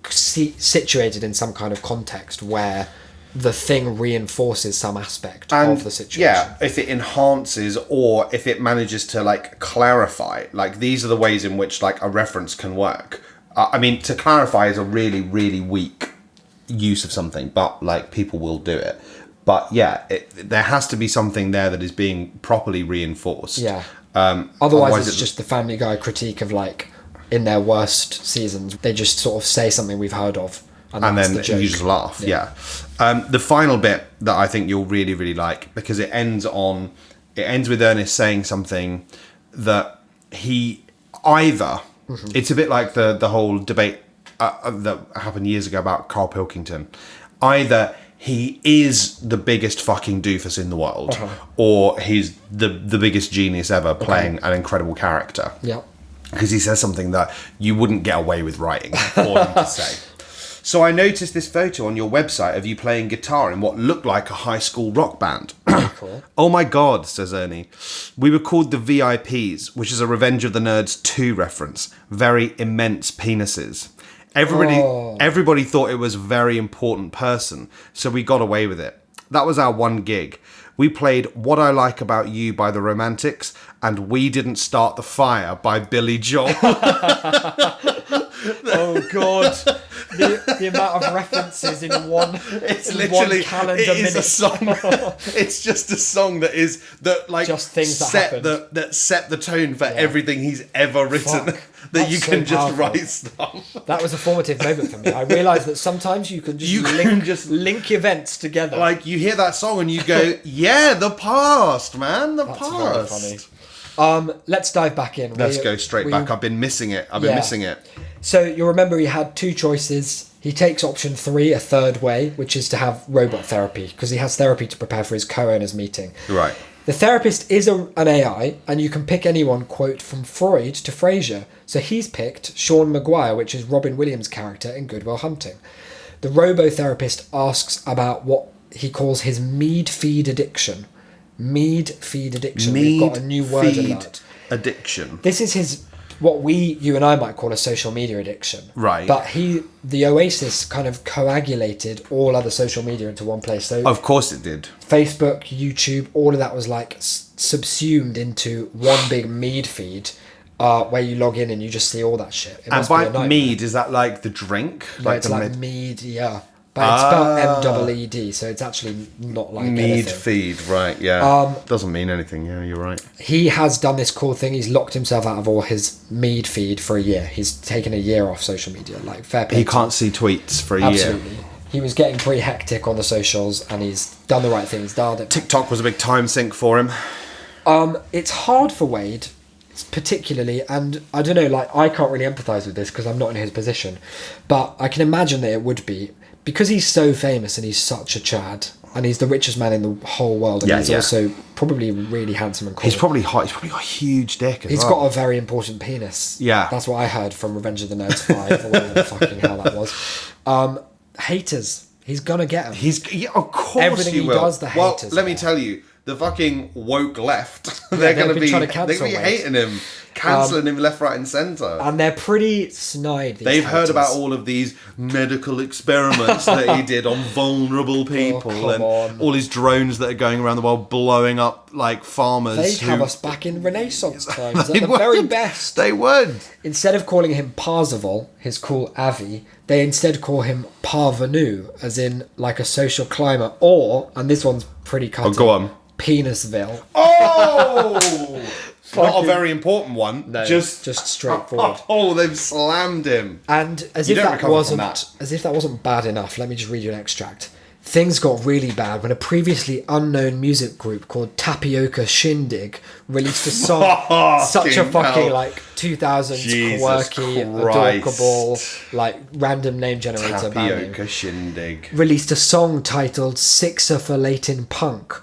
situated in some kind of context where the thing reinforces some aspect of the situation. Yeah, if it enhances or if it manages to clarify. These are the ways in which a reference can work. To clarify is a really, really weak use of something, but people will do it. But yeah, there has to be something there that is being properly reinforced. Yeah. Otherwise it's just the Family Guy critique of in their worst seasons, they just sort of say something we've heard of, and then you just laugh. Yeah. The final bit that I think you'll really, really like, because it ends with Ernest saying something that he either. It's a bit like the whole debate that happened years ago about Carl Pilkington. Either he is the biggest fucking doofus in the world, or he's the biggest genius ever playing an incredible character. Yeah. Because he says something that you wouldn't get away with writing for him to say. So I noticed this photo on your website of you playing guitar in what looked like a high school rock band. Cool. Oh my God, says Ernie. We were called the VIPs, which is a Revenge of the Nerds 2 reference. Very immense penises. Everybody thought it was a very important person, so we got away with it. That was our one gig. We played What I Like About You by the Romantics and We Didn't Start the Fire by Billy Joel. Oh God, the amount of references in one. It's in literally one calendar it is minute. a song. It's just a song that like Just things that set happened. that set the tone for everything he's ever written. Fuck. That That's you so can just powerful. write stuff. That was a formative moment for me. I realised that sometimes you can just You can just link events together. like you hear that song and you go, yeah, the past, man, the That's past. very funny. Let's dive back in. Let's go straight back. I've been missing it. I've been missing it. So you'll remember he had two choices. He takes option 3 a third way, which is to have robot therapy, because he has therapy to prepare for his co-owners meeting. Right. The therapist is an AI, and you can pick anyone, quote, from Freud to Frasier. So he's picked Sean Maguire, which is Robin Williams' character in Good Will Hunting. The robo-therapist asks about what he calls his mead feed addiction. Mead feed addiction. We've got a new word alert. Addiction. This is his, what you and I might call a social media addiction. Right. But the Oasis kind of coagulated all other social media into one place. So Of course it did. Facebook, YouTube, all of that was like subsumed into one big mead feed where you log in and you just see all that shit. It And must be a by nightmare. mead, is that like the drink? No, it's the like mead, yeah. But it's spelled M-E-E-D, so it's actually not like mead anything. feed, right? Yeah. Doesn't mean anything. Yeah, you're right. He has done this cool thing. He's locked himself out of all his mead feed for a year. He's taken a year off social media. Like fair play. He can't see tweets for a year. Absolutely. He was getting pretty hectic on the socials, and he's done the right thing. He's dialed it. TikTok was a big time sink for him. It's hard for Wade, particularly, and I don't know. Like I can't really empathise with this because I'm not in his position, but I can imagine that it would be because he's so famous and he's such a Chad. And he's the richest man in the whole world, and he's also probably really handsome and cool. He's probably hot. He's probably got a huge dick as He's well. got a very important penis. Yeah. That's what I heard from Revenge of the Nerds 5, or whatever the fucking hell that was. Haters. He's gonna get them. Of course Everything he he will. does, the well, haters let me get. tell you, the fucking woke left. they've they're gonna been be trying to cancel they're gonna be Wade. hating him, cancelling him left, right, and centre. And they're pretty snide. These They've heard haters. about all of these medical experiments that he did on vulnerable people, come and on. all his drones that are going around the world blowing up like farmers. They'd have who- us back in Renaissance times They at the would. very best. They would. Instead of calling him Parzival, his cool Avi, they instead call him Parvenu, as in like a social climber, or, and this one's pretty cutting, go on. Penisville. Oh, not a Fucking- very important one. No, just straightforward. Oh, they've slammed him. And as You if don't that recover from wasn't that. as if that wasn't bad enough, let me just read you an extract. Things got really bad when a previously unknown music group called Tapioca Shindig released a song, such a fucking hell. like 2000s Jesus quirky, Christ. adorable, like random name generator band name. Tapioca Shindig. Released a song titled Sixer for Latin Punk.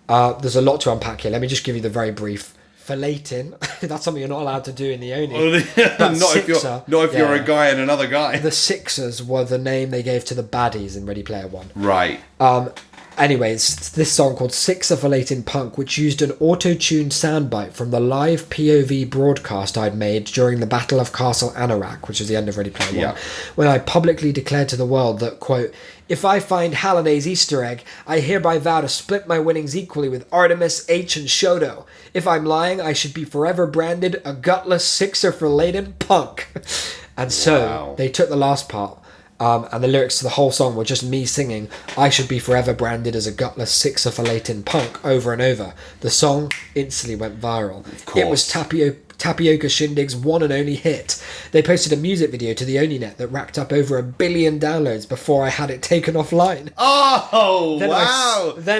There's a lot to unpack here. Let me just give you the very brief. For Latin, that's something you're not allowed to do in the Oni. not if you're a guy and another guy. The Sixers were the name they gave to the baddies in Ready Player One. Right. Anyways, this song called Sixer for Latin Punk, which used an auto-tuned soundbite from the live POV broadcast I'd made during the Battle of Castle Anorak, which is the end of Ready Player One, Yeah. when I publicly declared to the world that, quote, if I find Halliday's Easter egg, I hereby vow to split my winnings equally with Artemis, H, and Shoto. If I'm lying, I should be forever branded a gutless Sixer for Latin Punk. And so, Wow. they took the last part. And the lyrics to the whole song were just me singing I should be forever branded as a gutless Sixer for Latin Punk over and over. The song instantly went viral. It was Tapioca Shindig's one and only hit. They posted a music video to the OniNet that racked up over 1 billion downloads before I had it taken offline. Oh, Then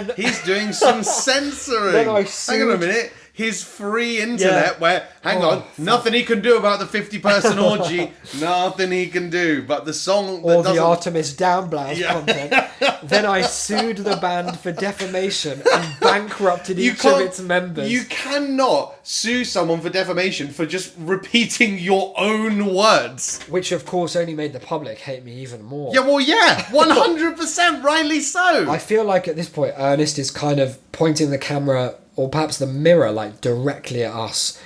wow. He's doing some censoring. Then I Hang on a sued- minute. His free internet where, fuck. nothing he can do about the 50-person orgy. Nothing he can do. But the song that Or the doesn't... Artemis Downblouse Yeah. content. Then I sued the band for defamation and bankrupted You each of can't- its members. You cannot sue someone for defamation for just repeating your own words. Which of course only made the public hate me even more. Yeah, well, yeah. 100% rightly so. I feel like at this point Ernest is kind of pointing the camera, or perhaps the mirror, like directly at us.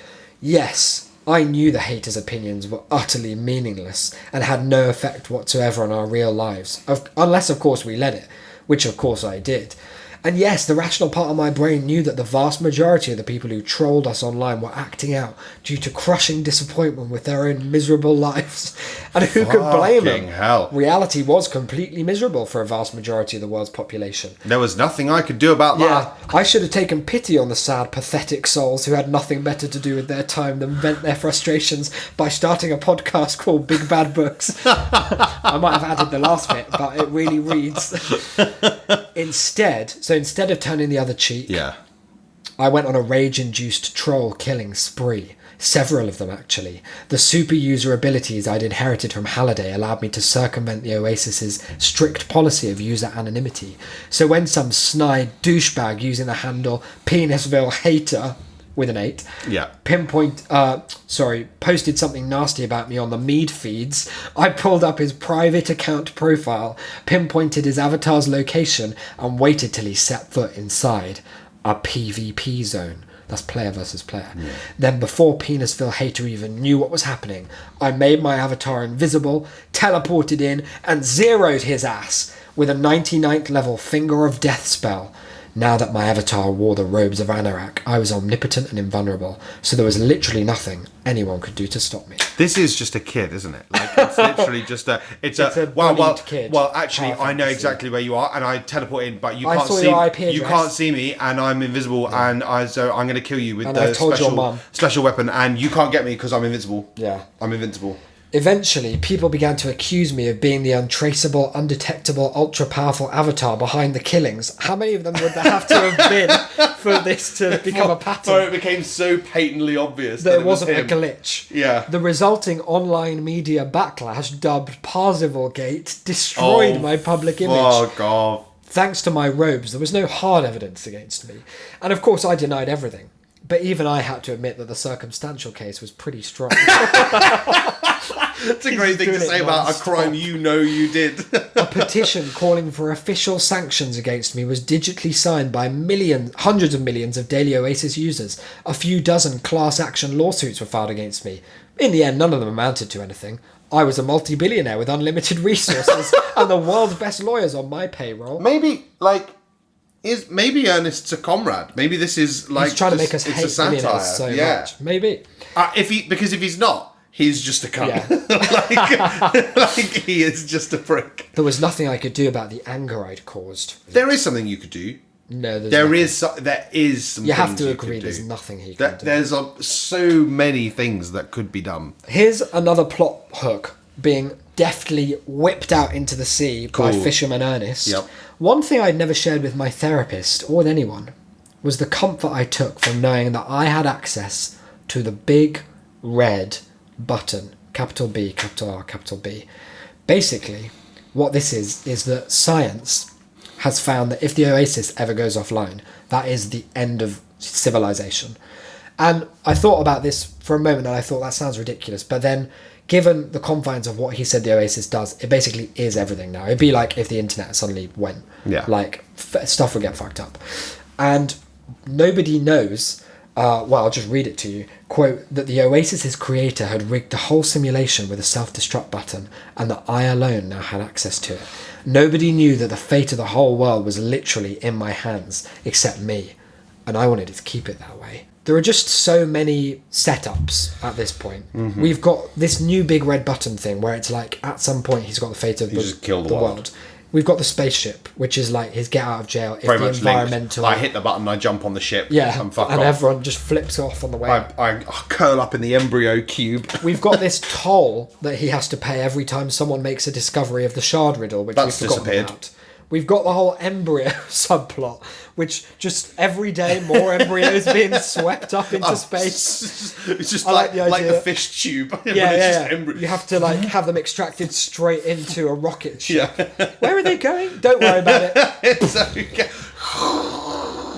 Yes, I knew the haters' opinions were utterly meaningless and had no effect whatsoever on our real lives, unless of course we let it, which of course I did. And yes, the rational part of my brain knew that the vast majority of the people who trolled us online were acting out due to crushing disappointment with their own miserable lives. And who could blame them? Hell. Reality was completely miserable for a vast majority of the world's population. There was nothing I could do about that. I should have taken pity on the sad, pathetic souls who had nothing better to do with their time than vent their frustrations by starting a podcast called Big Bad Books. I might have added the last bit, but it really reads. Instead of turning the other cheek, I went on a rage-induced troll killing spree. Several of them, actually. The super user abilities I'd inherited from Halliday allowed me to circumvent the Oasis's strict policy of user anonymity. So when some snide douchebag using the handle Penisville Hater with an 8 posted something nasty about me on the Mead feeds, I pulled up his private account profile, pinpointed his avatar's location, and waited till he set foot inside a PvP zone. That's player versus player. Yeah. Then before Penisville Hater even knew what was happening, I made my avatar invisible, teleported in, and zeroed his ass with a 99th level Finger of Death spell. Now that my avatar wore the robes of Anorak, I was omnipotent and invulnerable, so there was literally nothing anyone could do to stop me. This is just a kid, isn't it? Like, it's literally just a... It's a kid. Well, actually, I know exactly where you are, and I teleport in, but you can't see... You can't see me, and I'm invisible, and so I'm going to kill you with the special weapon, and you can't get me because I'm invincible. Yeah. I'm invincible. Eventually, people began to accuse me of being the untraceable, undetectable, ultra-powerful avatar behind the killings. How many of them would there have to have been for this to become a pattern? So it became so patently obvious that it wasn't a glitch. Yeah. The resulting online media backlash, dubbed Parzival Gate, destroyed my public image. Oh, God. Thanks to my robes, there was no hard evidence against me. And of course, I denied everything. But even I had to admit that the circumstantial case was pretty strong. It's a great thing to say about a crime you know you did. A petition calling for official sanctions against me was digitally signed by hundreds of millions of Daily Oasis users. A few dozen class action lawsuits were filed against me. In the end, none of them amounted to anything. I was a multi-billionaire with unlimited resources and the world's best lawyers on my payroll. Maybe Ernest's a comrade. Maybe this is like... He's trying to make us hate billionaires so much. Maybe. Because if he's not, he's just a cunt. Yeah. like he is just a prick. There was nothing I could do about the anger I'd caused. There is something you could do. No, there is some you have to agree there's nothing he can do. There's so many things that could be done. Here's another plot hook being deftly whipped out into the sea by Fisherman Ernest. Yep. One thing I'd never shared with my therapist or with anyone was the comfort I took from knowing that I had access to the big red button, capital B, capital R, capital B. Basically, what this is that science has found that if the Oasis ever goes offline, that is the end of civilization. And I thought about this for a moment and I thought that sounds ridiculous, but then given the confines of what he said the Oasis does, it basically is everything now. It'd be like if the internet suddenly went. Yeah. Like, stuff would get fucked up. And nobody knows, I'll just read it to you, quote, that the Oasis's creator had rigged the whole simulation with a self-destruct button and that I alone now had access to it. Nobody knew that the fate of the whole world was literally in my hands, except me. And I wanted to keep it that way. There are just so many setups at this point. Mm-hmm. We've got this new big red button thing where it's like at some point he's got the fate of the world. We've got the spaceship, which is like his get out of jail. If very the much environmental... I hit the button, I jump on the ship, and fuck and off. Everyone just flips off on the way. I curl up in the embryo cube. We've got this toll that he has to pay every time someone makes a discovery of the shard riddle, which we've forgotten about. We've got the whole embryo subplot, which just every day more embryos being swept up into space. It's just like the fish tube. Yeah. You have to have them extracted straight into a rocket ship. Yeah. Where are they going? Don't worry about it. It's okay.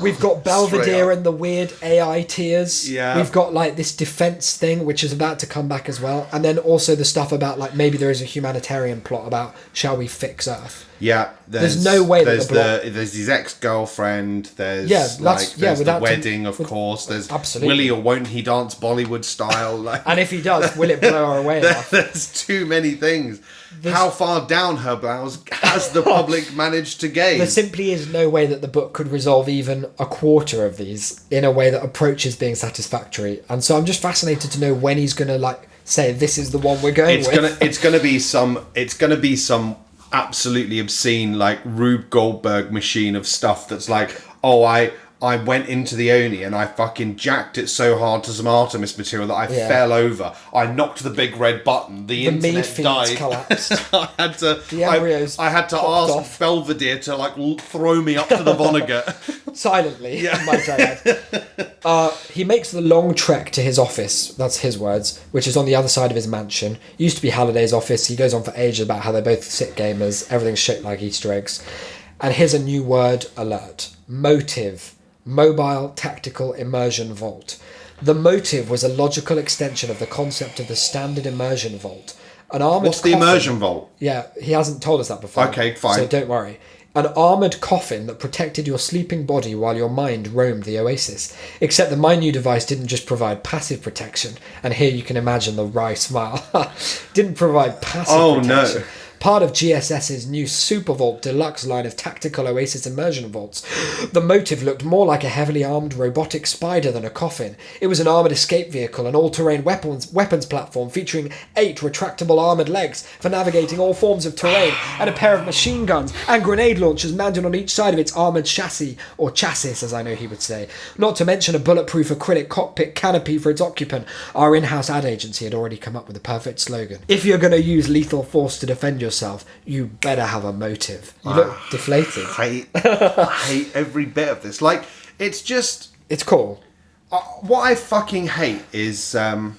We've got Belvedere and the weird AI tears. Yeah. We've got this defense thing, which is about to come back as well. And then also the stuff about maybe there is a humanitarian plot about shall we fix Earth? Yeah. There's no way there's there's his ex-girlfriend. There's the wedding, of course. There's absolutely. Will he or won't he dance Bollywood style? And if he does, will it blow her away enough? There's too many things. how far down her blouse has the public managed to gaze? There simply is no way that the book could resolve even a quarter of these in a way that approaches being satisfactory. And so I'm just fascinated to know when he's going to like say this is the one we're going with. It's gonna be some absolutely obscene like Rube Goldberg machine of stuff that's like, oh, I went into the Oni and I fucking jacked it so hard to some Artemis material that I fell over. I knocked the big red button. The internet died. Collapsed. I had to. The embryos I had to ask off. Belvedere to like throw me up to the Vonnegut. Silently, might I add. He makes the long trek to his office, that's his words, which is on the other side of his mansion. Used to be Halliday's office. He goes on for ages about how they're both sick gamers. Everything's shaped like Easter eggs. And here's a new word alert. Motive. Mobile Tactical Immersion Vault. The motive was a logical extension of the concept of the standard immersion vault. An armoured What's the immersion vault? Yeah, he hasn't told us that before. Okay, fine. So don't worry. An armoured coffin that protected your sleeping body while your mind roamed the oasis. Except the my new device didn't just provide passive protection, and here you can imagine the wry smile. Didn't provide passive protection. No. Part of GSS's new Super Vault Deluxe line of tactical Oasis immersion vaults. The motive looked more like a heavily armed robotic spider than a coffin. It was an armoured escape vehicle, an all-terrain weapons platform featuring 8 retractable armoured legs for navigating all forms of terrain, and a pair of machine guns and grenade launchers mounted on each side of its armoured chassis, or chassis as I know he would say. Not to mention a bulletproof acrylic cockpit canopy for its occupant. Our in-house ad agency had already come up with the perfect slogan. If you're going to use lethal force to defend yourself, you better have a motive. You look deflated. I hate every bit of this. Like, it's just... It's cool. What I fucking hate is... That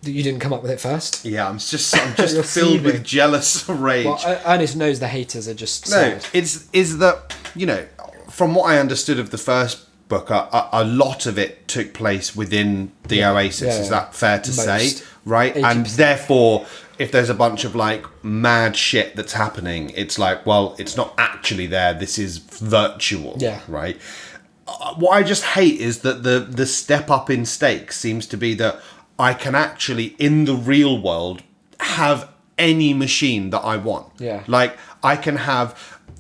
you didn't come up with it first? Yeah, I'm just filled with jealous rage. Well, Ernest knows the haters are just sad. No, is that, you know, from what I understood of the first book, a lot of it took place within the Oasis. Is that fair to say? Right? 80%. And therefore, if there's a bunch of like mad shit that's happening, it's like, well, it's not actually there. This is virtual. Yeah. Right? What I just hate is that the step up in stakes seems to be that I can actually, in the real world, have any machine that I want. Yeah. Like, I can have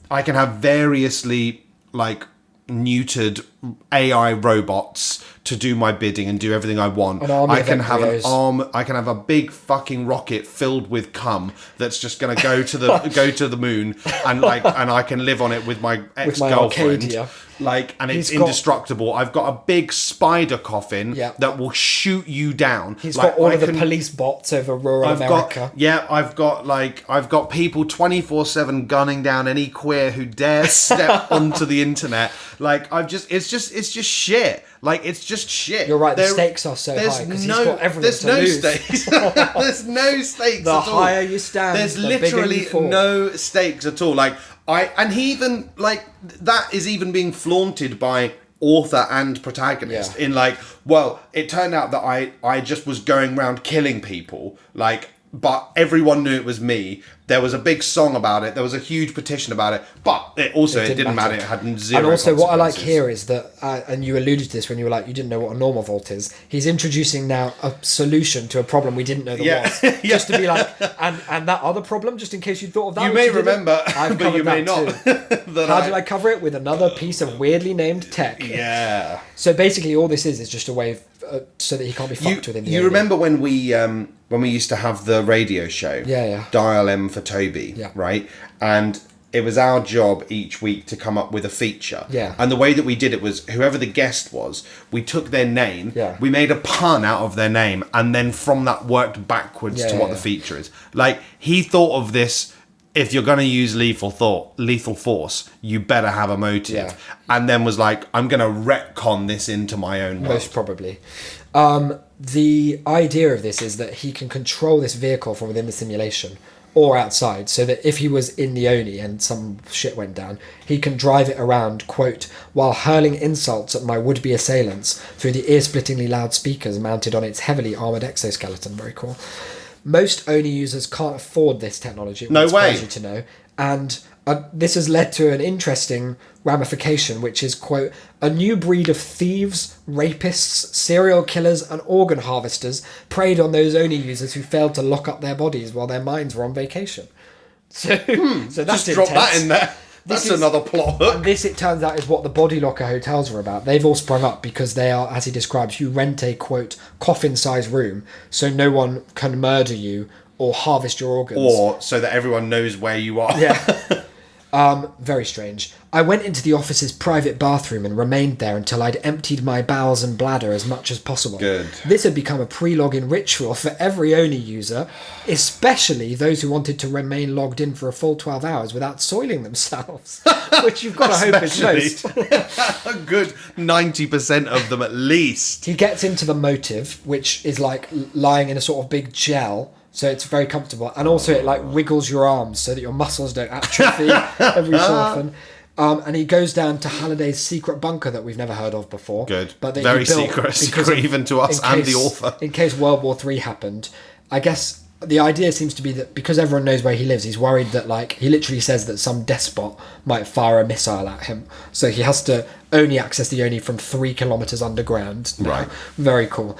variously, like, neutered AI robots to do my bidding and do everything I want. I can have an arm. I can have a big fucking rocket filled with cum that's just going to go to the moon, and I can live on it with my ex-girlfriend. And it's indestructible. I've got a big spider coffin that will shoot you down. He's got all of the police bots over rural America. I've got people 24/7 gunning down any queer who dares step onto the internet. Like, it's just shit. Like, it's just shit. You're right. The stakes are so high because he's got everything to lose. Stakes. There's no stakes. The higher you stand, there's literally no stakes at all. Like, he even, like, that is even being flaunted by author and protagonist in like, well, it turned out that I just was going around killing people, like, but everyone knew it was me. There was a big song about it. There was a huge petition about it, but it didn't matter. It had zero. And also, what I like here is that, and you alluded to this when you were like, you didn't know what a normal vault is. He's introducing now a solution to a problem we didn't know there was. Just to be like, and that other problem, just in case you thought of that. You may remember, but you may not. How did I cover it? With another piece of weirdly named tech. Yeah. So basically, all this is just a way so that he can't be fucked within the You remember when we used to have the radio show? Yeah. Dial M for Toby. Yeah. Right? And it was our job each week to come up with a feature. Yeah. And the way that we did it was, whoever the guest was, we took their name, we made a pun out of their name, and then from that worked backwards to what the feature is. Like, he thought of this: if you're going to use lethal force, you better have a motive. Yeah. And then was like, I'm going to retcon this into my own world. Most probably. The idea of this is that he can control this vehicle from within the simulation or outside, so that if he was in the Oni and some shit went down, he can drive it around, quote, while hurling insults at my would-be assailants through the ear-splittingly loud speakers mounted on its heavily armoured exoskeleton. Very cool. Most Oni users can't afford this technology. No way. You to know. And this has led to an interesting ramification, which is, quote, a new breed of thieves, rapists, serial killers, and organ harvesters preyed on those Oni users who failed to lock up their bodies while their minds were on vacation. So that's Just drop that intense. in there. That's another plot hook. And this, it turns out, is what the body locker hotels are about. They've all sprung up because they are, as he describes, you rent a, quote, coffin-sized room so no one can murder you or harvest your organs. Or so that everyone knows where you are. Yeah. Very strange. I went into the office's private bathroom and remained there until I'd emptied my bowels and bladder as much as possible. Good. This had become a pre-login ritual for every Oni user, especially those who wanted to remain logged in for a full 12 hours without soiling themselves, which you've got to hope is most. A good 90% of them at least. He gets into the motive, which is like lying in a sort of big gel. So it's very comfortable. And also it like wriggles your arms so that your muscles don't atrophy every so often. And he goes down to Halliday's secret bunker that we've never heard of before. Good. But that Very he built secret because of- even to us in and the case- author. In case World War III happened. I guess the idea seems to be that because everyone knows where he lives, he's worried that, like, he literally says that some despot might fire a missile at him. So he has to only access the Oni from 3 kilometres underground now. Right. Very cool.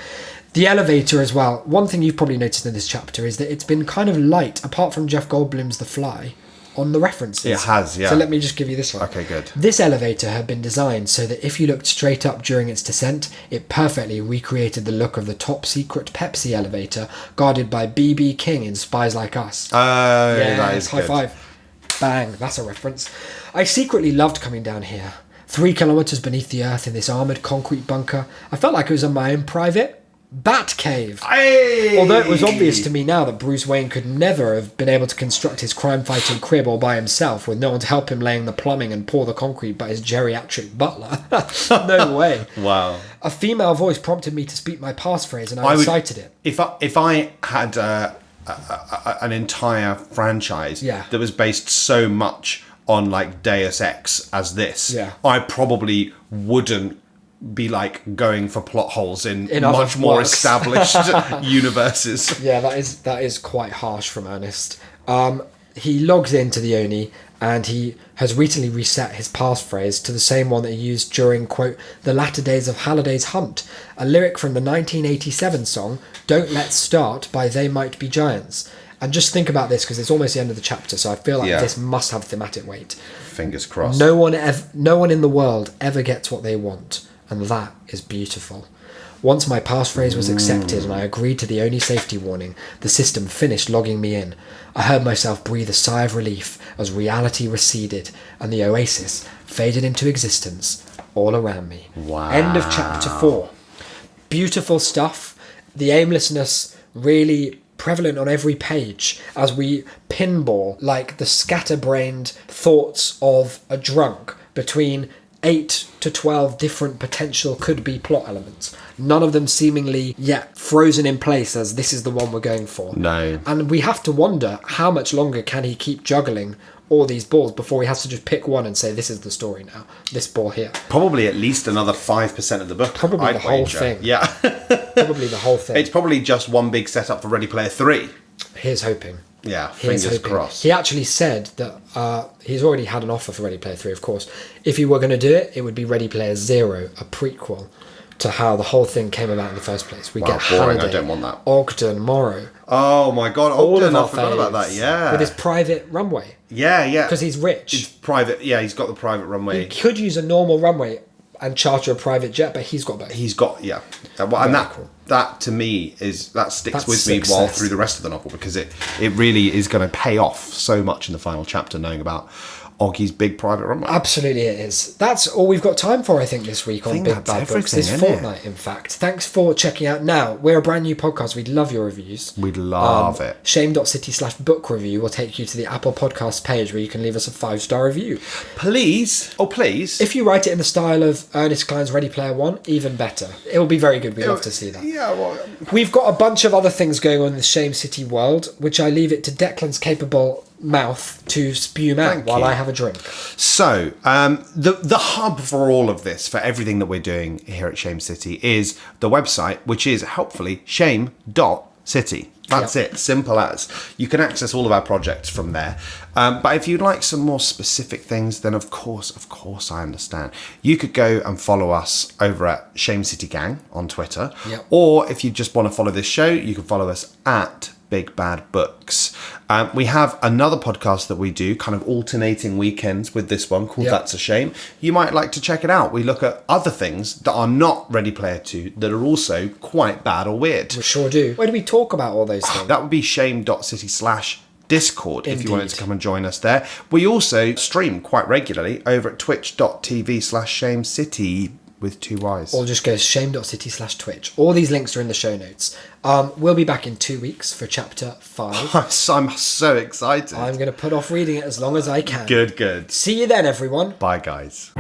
The elevator as well. One thing you've probably noticed in this chapter is that it's been kind of light, apart from Jeff Goldblum's The Fly, on the references. It has, yeah. So let me just give you this one. Okay, good. This elevator had been designed so that if you looked straight up during its descent, it perfectly recreated the look of the top secret Pepsi elevator guarded by B.B. King in Spies Like Us. That is high good. five. Bang, that's a reference. I secretly loved coming down here. 3 kilometres beneath the earth in this armoured concrete bunker. I felt like it was in my own private Batcave. Hey! Although it was obvious to me now that Bruce Wayne could never have been able to construct his crime-fighting crib all by himself with no one to help him laying the plumbing and pour the concrete but his geriatric butler. No way. Wow. A female voice prompted me to speak my passphrase and I recited it. If I had an entire franchise Yeah. that was based so much on like Deus Ex as this, Yeah. I probably wouldn't be like going for plot holes in In other much more works. established universes. Yeah, that is quite harsh from Ernest. He logs into the Oni and he has recently reset his passphrase to the same one that he used during, quote, the latter days of Halliday's Hunt, a lyric from the 1987 song Don't Let's Start by They Might Be Giants. And just think about this because it's almost the end of the chapter, so I feel like Yeah. this must have thematic weight. Fingers crossed. No one in the world ever gets what they want, and that is beautiful. Once my passphrase was accepted and I agreed to the only safety warning, the system finished logging me in. I heard myself breathe a sigh of relief as reality receded and the oasis faded into existence all around me. Wow. End of chapter 4. Beautiful stuff. The aimlessness really prevalent on every page as we pinball like the scatterbrained thoughts of a drunk between 8 to 12 different potential could-be plot elements. None of them seemingly yet frozen in place as this is the one we're going for. No. And we have to wonder how much longer can he keep juggling all these balls before he has to just pick one and say this is the story now. This ball here. Probably at least another 5% of the book. Probably I'd the whole wager. thing. Yeah. Probably the whole thing. It's probably just one big setup for Ready Player 3. Here's hoping. Yeah, Here's fingers hoping. crossed. He actually said that he's already had an offer for Ready Player 3, of course. If he were going to do it, it would be Ready Player 0, a prequel to how the whole thing came about in the first place. We get boring. Halliday, I don't want that. Ogden, Morrow. Oh my god, All Ogden, of I our forgot about that, faves. yeah. With his private runway. Yeah. Because he's rich. It's private, yeah, he's got the private runway. He could use a normal runway and charter a private jet, but he's got both. He's got, yeah. Well, and that, cool. that to me is, that sticks That's with me while success. through the rest of the novel because it really is going to pay off so much in the final chapter knowing about Oggy's big private runway. Absolutely it is. That's all we've got time for, I think, this week on think Big that's Bad Books. everything, This isn't it? fortnight, in fact. Thanks for checking out. Now, we're a brand new podcast. We'd love your reviews. We'd love it. Shame.city/book review will take you to the Apple Podcast page where you can leave us a 5-star review. Please, please. If you write it in the style of Ernest Cline's Ready Player One, even better. It will be very good. We'd love to see that. Yeah, well, We've got a bunch of other things going on in the Shame City world, which I leave it to Declan's capable mouth to spume out Thank while you. I have a drink. So, the hub for all of this, for everything that we're doing here at Shame City, is the website, which is helpfully shame.city. That's Yep. it, simple as. You can access all of our projects from there. But if you'd like some more specific things, then of course, I understand. You could go and follow us over at Shame City Gang on Twitter. Yep. Or if you just want to follow this show, you can follow us at big bad books. We have another podcast that we do, kind of alternating weekends with this one called That's a Shame. You might like to check it out. We look at other things that are not Ready Player 2 that are also quite bad or weird. We sure do. Where do we talk about all those things? That would be shame.city/Discord if you wanted to come and join us there. We also stream quite regularly over at twitch.tv/shamecity with 2 Ys. Or just go shame.city/Twitch. All these links are in the show notes. We'll be back in 2 weeks for chapter 5. I'm so excited. I'm going to put off reading it as long as I can. Good. See you then, everyone. Bye, guys.